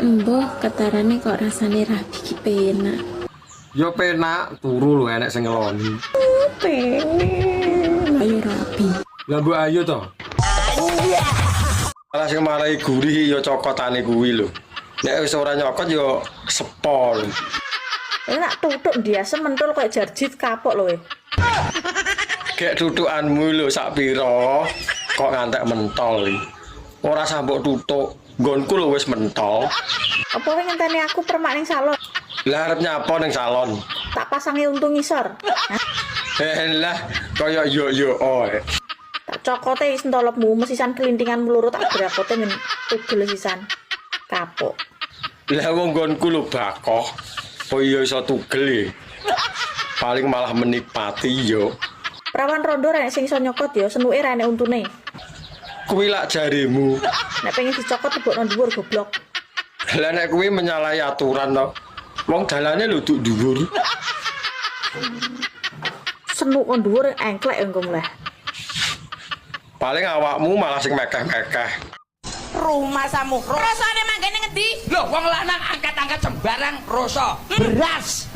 Mbah, ketarane kok rasane rabi ki penak. Yo penak, turu lho enek sing ngeloni. Pengen. Ayo rabi. Lah mbok ayo to. Malah sing marai gurih yo cokotane kuwi lho. Nek wis ora nyokot yo sepol. Nak tutuk dia sementul kok jarjit kapok lho. Gek tutukanmu lho sak pira kok ngantek mentol. Ora sambok tutuk, nggonku lho wis mentol. Apa kowe ngenteni aku permak ning salon? Lah arep nyapa ning salon? Tak pasangi untung ngisor. Lah kaya yo oe. Tak cokote wis entolopmu mesisan kelintingan meluru tak brakote men tugel sisan. Kapok. Lah wong nggonku lho bakoh. Oh iya iso tugel ya. Paling malah menikmati yo. Prawan rondo rek sing iso nyokot ya senuke ra enek untune. Kuwi lak jarimu. Nek pengen dicokot tebokno dhuwur goblok. Lah nek kuwi menyalahi aturan to. Wong dalane lho duk dhuwur. Senuk kon dhuwur engklek engko mleh. Paling awakmu malah sing mekeh-mekeh. Rumah samu. Rasane mangkene ngendi? Lho wong lanang angkat-angkat sembarang rasa. Beras.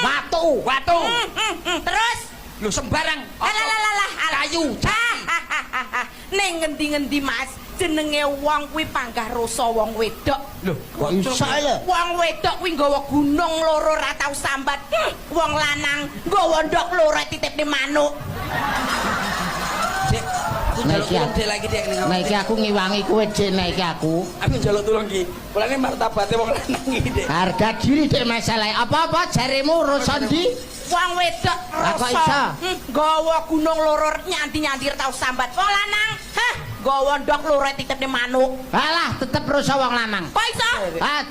Watu. Terus lho sembarang. Alah kayu. Ning ngendi-ngendi Mas, jenenge wong kuwi panggah rasa wong wedok. Lho, kok iso lho? Wong wedok kuwi nggawa gunung loro ora tau sambat. Wong lanang nggawa ndok loro titipne manuk. Nah iki aku ngiwangi kowe Dik, nah iki aku. Aku njaluk tulung iki. Mulane martabate wong lanang iki Dik. Harga diri Dik masalah. Apa-apa jarimu urusan di wong wedok rasa nggawa gunung loro nyanti-nyanti tau sambat. Wong lanang, nggawa ndok loro titipne manuk. Alah, tetep rasa wong lanang. Kok iso?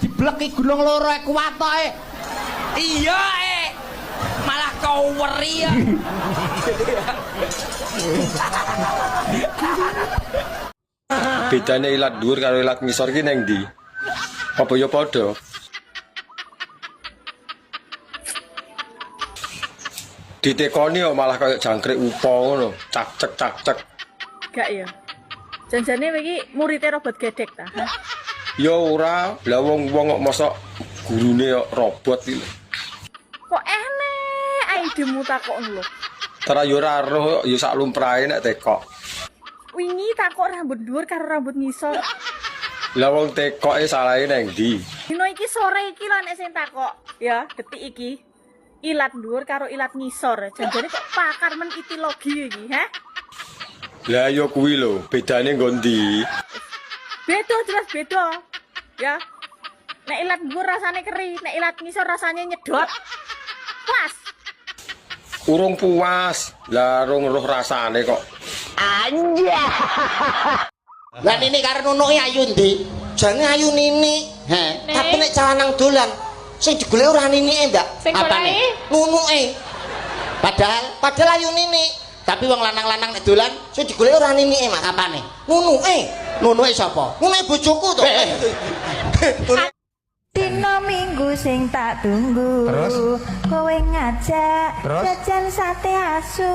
Dibleki gunung loro kuat tok. Iya, malah kau weri ya. Bedane ilat dhuwur karo ilat ngisor ki neng ndi? Apa ya padha? Ditekoni kok malah kaya jangkrik upo ngono, cak-cek. Gak ya. Janjane iki muridé robot gedek ta. Ya ora, lah wong kok mosok gurune kok robot iki. Kok enek idemu takok lho. Tara yo ora roh, yo sak lumrahe nek tekok. Wingi takok rambut dhuwur karo rambut ngisor. Lah wong tekoke salahe neng ndi? Dino iki sore iki lho nek sing takok, ya, detik iki. Ilat dhuwur karo ilat ngisor. Janjane kok pakar men itilogi iki, ha? Lah yo kuwi lho, bedane nggo ndi? Beda jelas beda. Ya. Nek ilat dhuwur rasane keri, nek ilat ngisor rasane nyedot. Puas. Urung puas. Lah rung roh rasane kok. Anja. Lah nini karo nunuke ayu ndi? Jane ayu nini. Tapi nek calanang dolan sing digolek ora ninike ndak? Apane? Nunuke. Padahal ayu nini. Tapi wong lanang-lanang nek dolan sing digolek ora ninike mak apane? Nunuke. Nunuke sapa? Nunuke bojoku to. Dina minggu sing tak tunggu. Terus? Kowe ngajak Terus? jajan sate asu.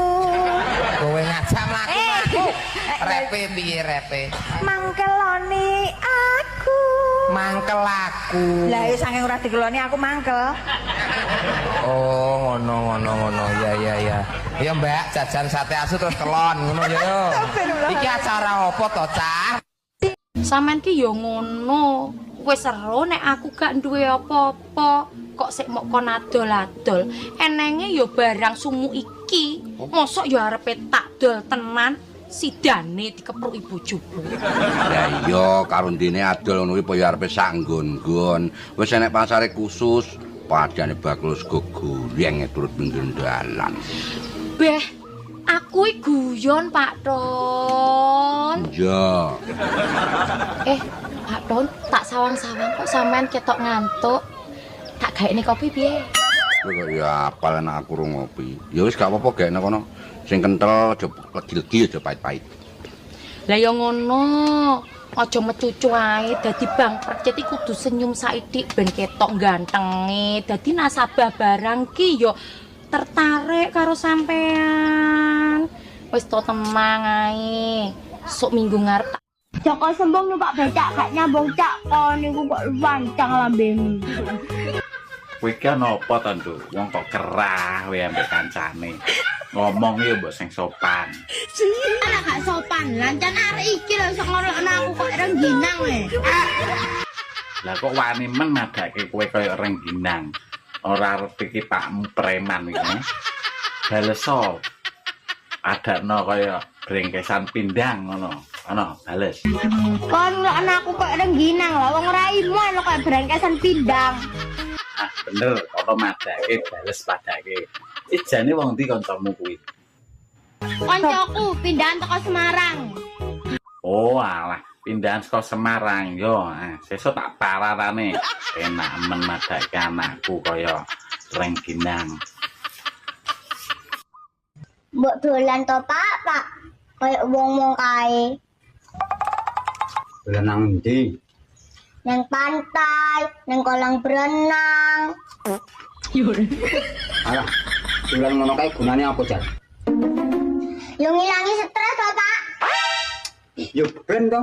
Kowe ngajak mlaku. Repe piye repe? Mangkeloni aku. Mangkel aku. Lah ya saking ora dikeloni aku mangkel. Oh, ngono. Ya. Ya, Mbak, jajan sate asu terus kelon ngono ya yo. Iki acara apa to, Cah? Sampeyan ki ya ngono. Wis seru nek aku gak duwe apa-apa. Kok sik mok kon adol-adol. Enenge ya barang sumu iki. Mosok ya arepe tak dol tenan. Sidane dikepruki bojoku. Ya iya, karo ndene adol ngono kuwi ya arepe sak nggon-nggon. Wis enek pasare khusus, padane bakul sego goreng turut pinggir dalan. Beh, aku iki guyon, Pak Don. Iya. Pak Don, tak sawang-sawang kok sampean ketok ngantuk. Tak gaekne kopi piye? Kok ya apal nek aku ora ngopi. Ya wis gak apa-apa gaekne kono. Sing kental aja legi-legi aja pahit-pahit. Lah ya ngono. Aja mecucu ae dadi Bang Percet iki kudu senyum saithik ben ketok gantenge. Dadi nasabah barang ki yo tertarik karo sampean. Wis to tenang ae. Sok minggu ngarep Joko sembung numpak becak gak nyambung cak kon niku kok wancang lambemu. Kowe ki ana apa to, Nduk? Wong kok kerah wae ambek kancane. Ngomong ya mbok sing sopan. Ana gak sopan, lancan arek iki lho sok ngolokno aku kok rengginang e. Lah kok wani men madake kowe kaya rengginang. Ora arep iki pakmu preman iki. Baleso. Adakno kaya brengkesan pindang ngono. Ana bales. Kon ngolokno aku kok rengginang lho, wong raimu ana kok brengkesan pindang. Ah bener, kono madake bales padake. Ijane wong ndi kancamu kuwi? Kancaku pindahan teko Semarang. Oh alah, pindahan saka Semarang yo. Sesuk tak pararane. Enak men madake anakku kaya rengginang. Mbok dolan to, Pak? Kayak wong-wong kae. Dolan nang ndi? Nang pantai, nang kolam berenang. Alah, dolan ngono kae gunane apa, Jan? Yo ngilangi stres to, Pak. Yo ben to.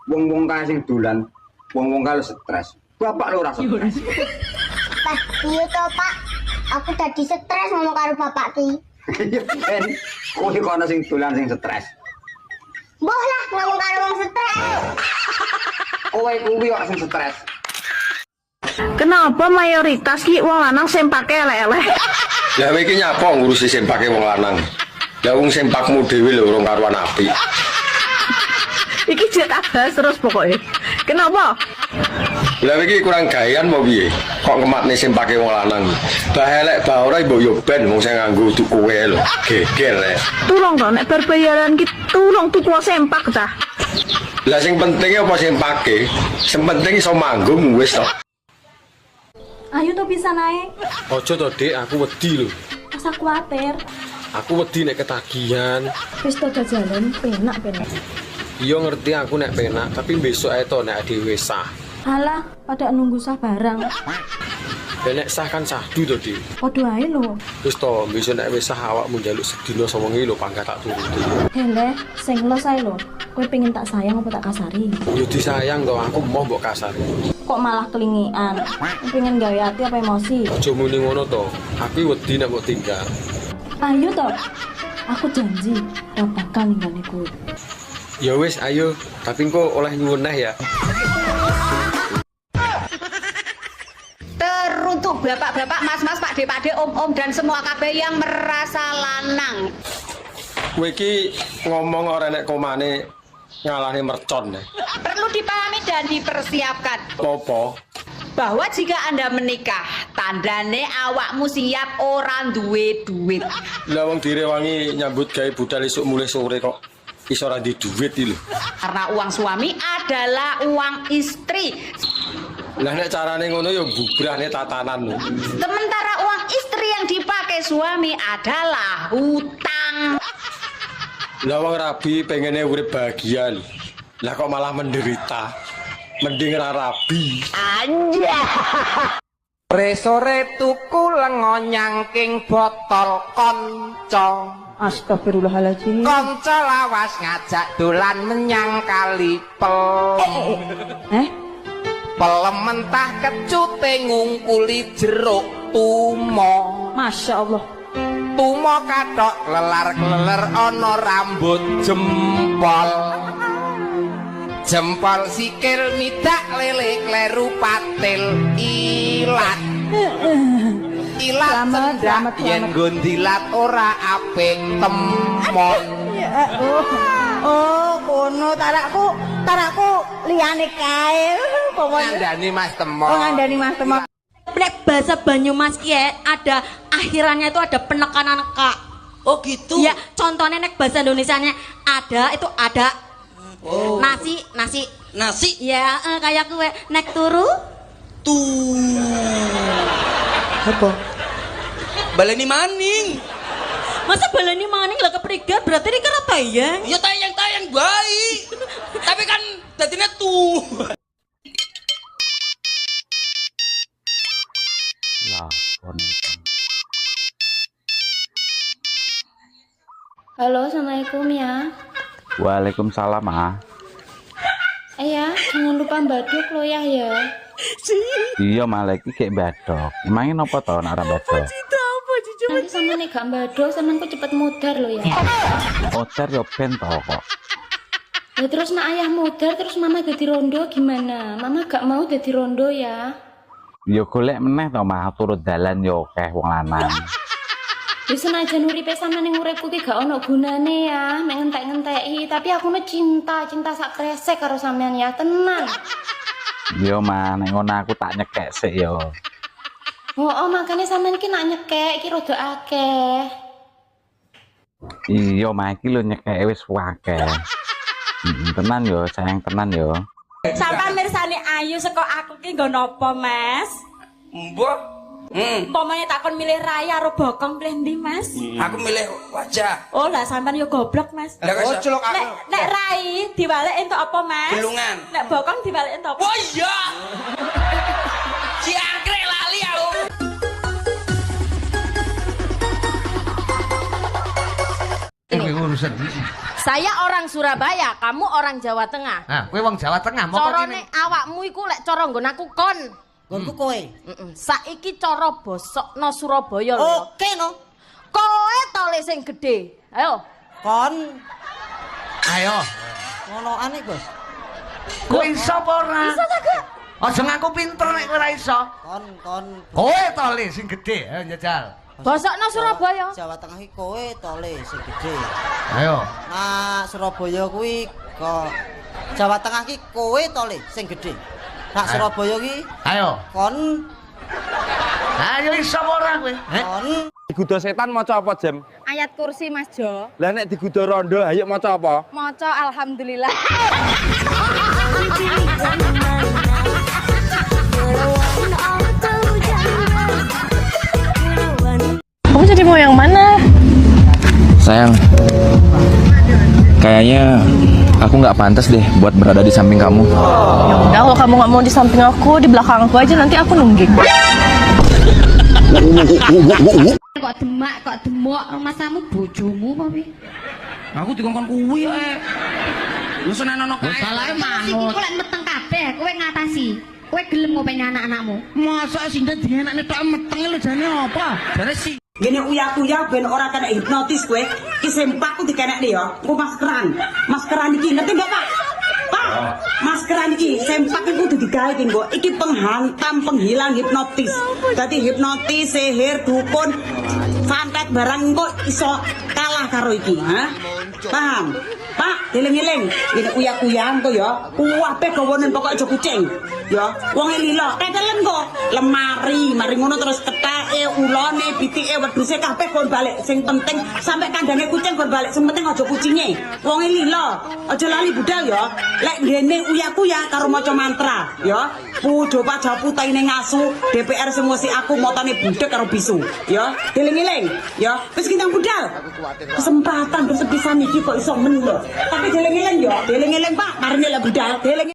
Wong-wong kae sing dolan, wong-wong kae stres. Bapak lho ora stres. Iya to, Pak. Aku tadi stres ngomong karo bapak ki. Iya ben. Kowe kok ana sing dolan sing stres. Mbah lah ngomong karo wong stres. Kowe kuwi kok sing stres. Kenapa mayoritas ki wong lanang sempake elek-elek? Lah kowe iki nyapa ngurusi sempake wong lanang? Lah wong sempakmu dhewe lho urung karuan apik. Iki cetak bahas terus pokoknya. Kenapa? Lah iki kurang gawean apa piye? Kok ngematne sempake wong lanang. Bah elek bah ora mbok yo ben wong sing nganggo tuku kowe lho. Geger rek. Tulung to nek berbayaran ki tulung tuku sempak ta. Lah sing penting apa sempake? Sing penting iso manggung wis to. Ayo to bisa naik. Ojo to, Dik, aku wedi lho. Asa kuatir. Aku wedi nek ketagihan. Wis to jalan penak. Iya ngerti aku nek penak, tapi besok ae to nek dhewe sah. Alah, pada nunggu sah barang. Ya nek sah kan sahdu to, Dik. Padha ae lho. Wis to, besok nek wis sah awakmu njaluk sedina 9.000 lho pangkat tak turuti. Hele, sing los ae lho. Kowe pengen tak sayang apa tak kasari? Yo disayang to, aku mau mbok kasari. Kok malah kelingian? Pengen gawe hati apa emosi? Aja muni ngono to. Aku wedi nek mbok tinggal. Ayo to. Aku janji ora bakal ninggalin kowe. Ya wis, ayo. Tapi engko oleh nyuwun neh ya. Teruntuk bapak-bapak, mas-mas, pakde-pakde, om-om dan semua KB yang merasa lanang. Kowe iki ngomong ora nek komane ngalahne mercon. Perlu dipahami dan dipersiapkan Apa? bahwa jika Anda menikah, tandane awakmu siap orang duwe duit. Lah wong direwangi nyambut gawe budal esuk mulih sore kok iso ora di duit iki lho. Karena uang suami adalah uang istri. Lah nek carane ngono ya bubrahne tatanan lho. Sementara uang istri yang dipakai suami adalah hutang. Lah wong rabi pengene urip bahagia lho. Lah kok malah menderita. Mending ra rabi. Aja. Sore tuku lengo nyangking botol kanca. Astagfirullahaladzim. Kanca lawas ngajak dolan menyang kali pelem. Pelem mentah kecute ngungkuli jeruk tumo. Masya Allah. Tumo kathok lelar-leler ana rambut jempol. Jempol sikil midak lele kleru patil ilat. Ilat cendak yen gondilat ora apik temon. Oh, kono tarakku liyane kae. Ngandani Mas Temon. Oh, ngandani Mas Temon. Nek bahasa Banyumas ki ada akhirannya itu ada penekanan ka. Oh gitu. Ya, contohnya nek bahasa Indonesianya ada itu ada. Oh. Nasi. Ya, kayak kue nek turu Apa? Baleni maning. Masa baleni maning lah keprigat berarti ini kan tayang. Ya tayang baik. Tapi kan dadine tuh. Halo, assalamualaikum ya. Waalaikumsalam, ah. Ya, jangan lupa baduk lo ya. Iya, malah iki kayak badok. Emangnya napa to nek ora badok? Nanti sama nih gak baduk, sama aku cepet mudar lo ya. Oter yo ben to kok. Ya terus nak ayah mudar, terus mama jadi rondo gimana? Mama gak mau jadi rondo ya. Yo golek meneh to mah turut dalan yo akeh wong lanang. Ya senajan uripe sama ning uripku ki gak ono gunane ya, mek ngentek-ngenteki, tapi aku mah cinta sak kresek karo sampean ya, tenan. Yo mah nek ngono aku tak nyekek sik yo. Oh, makanya sampean ki nak nyekek ki rada akeh. Iya mah iki lho nyekek wis akeh. Tenan yo, sayang tenan yo. Sampai mirsani ayu seko aku ki nggo napa, Mas? Mbok. Pomane takon milih raya karo bokong pilih ndi, Mas? Aku milih wajah. Oh, lah sampean yo goblok, Mas. Oh, celok aku. Nek rai diwalek entuk apa, Mas? Gelungan. Nek bokong diwalek entuk apa? Oh iya. Si angkrek lali aku. Saya orang Surabaya, kamu orang Jawa Tengah. Nah, kowe wong Jawa Tengah, mau Corone awakmu iku lek cara nggon aku kon. Gonku kowe. Saiki cara bosokno Surabaya lho. Oke no. Kowe to le sing gedhe. Ayo. Kon. Ayo. Ngonoan iki, Bos. Kowe iso apa ora? Iso ta, Kak? Aja ngaku pinter nek kowe ora iso. Kon. Kowe to le sing gedhe, ayo njajal. Bosokno Surabaya. Jawa Tengah iki kowe to le sing gedhe. Ayo. Nah, Surabaya kuwi kok Jawa Tengah ki kowe to le sing gedhe. Nak Surabaya ki ayo. Kon. Ayo iso apa ora kowe? Kon. Digudo setan maca apa, Jem? Ayat kursi Mas Jo. Lah nek digudo rondo, ayo maca apa? Maca alhamdulillah. Kamu jadi mau yang mana? Sayang, kayaknya aku nggak pantas deh buat berada di samping kamu. Ya udah, kalau kamu nggak mau di samping aku, di belakang aku aja, nanti aku nungging. Kok demak, kok demok, masamu bojomu apa pi? Aku dikongkon kuwi ae. Lu senenono kae. Salahe manut. Kowe lek meteng kabeh, kowe ngatasi. Kowe gelem ngopeni anak-anakmu. Masa sing dadi anakne tok meteng lho jane apa? Jane si Gini uyak-uyak ben ora kena hipnotis kowe. Ki sempakku dikenekne ya. Engko maskeran. Maskeran iki ngerti enggak, Pak? Pak, maskeran iki sempak iku kudu digawe ki, Mbok. Iki penghantam, penghilang hipnotis. Dadi hipnotis, sihir, dukun, santet barang engko iso kalah karo iki, ha? Paham? Pak, eling-eling. Gini uyak-uyak engko ya. Kuwabe gawonen pokok aja kucing. Ya, wong lila, tetelen kok. Lemari, mari ngono terus ketake, ulone, bitike, wedhuse kabeh kon balik. Sing penting sampe kandhane kucing kon balik. Sing penting aja kucinge. Wong lila, aja lali budal ya. Lek ngene uyaku ya karo maca mantra, ya. Pujo pajaputaine ngasu, DPR sing ngusi aku motone budek karo bisu, ya. Deling-eling, ya. Wis kindang budal. Kesempatan bersepisan iki kok iso men lho. Tapi deling-eling ya, deling-eling Pak, marine lek budal, deling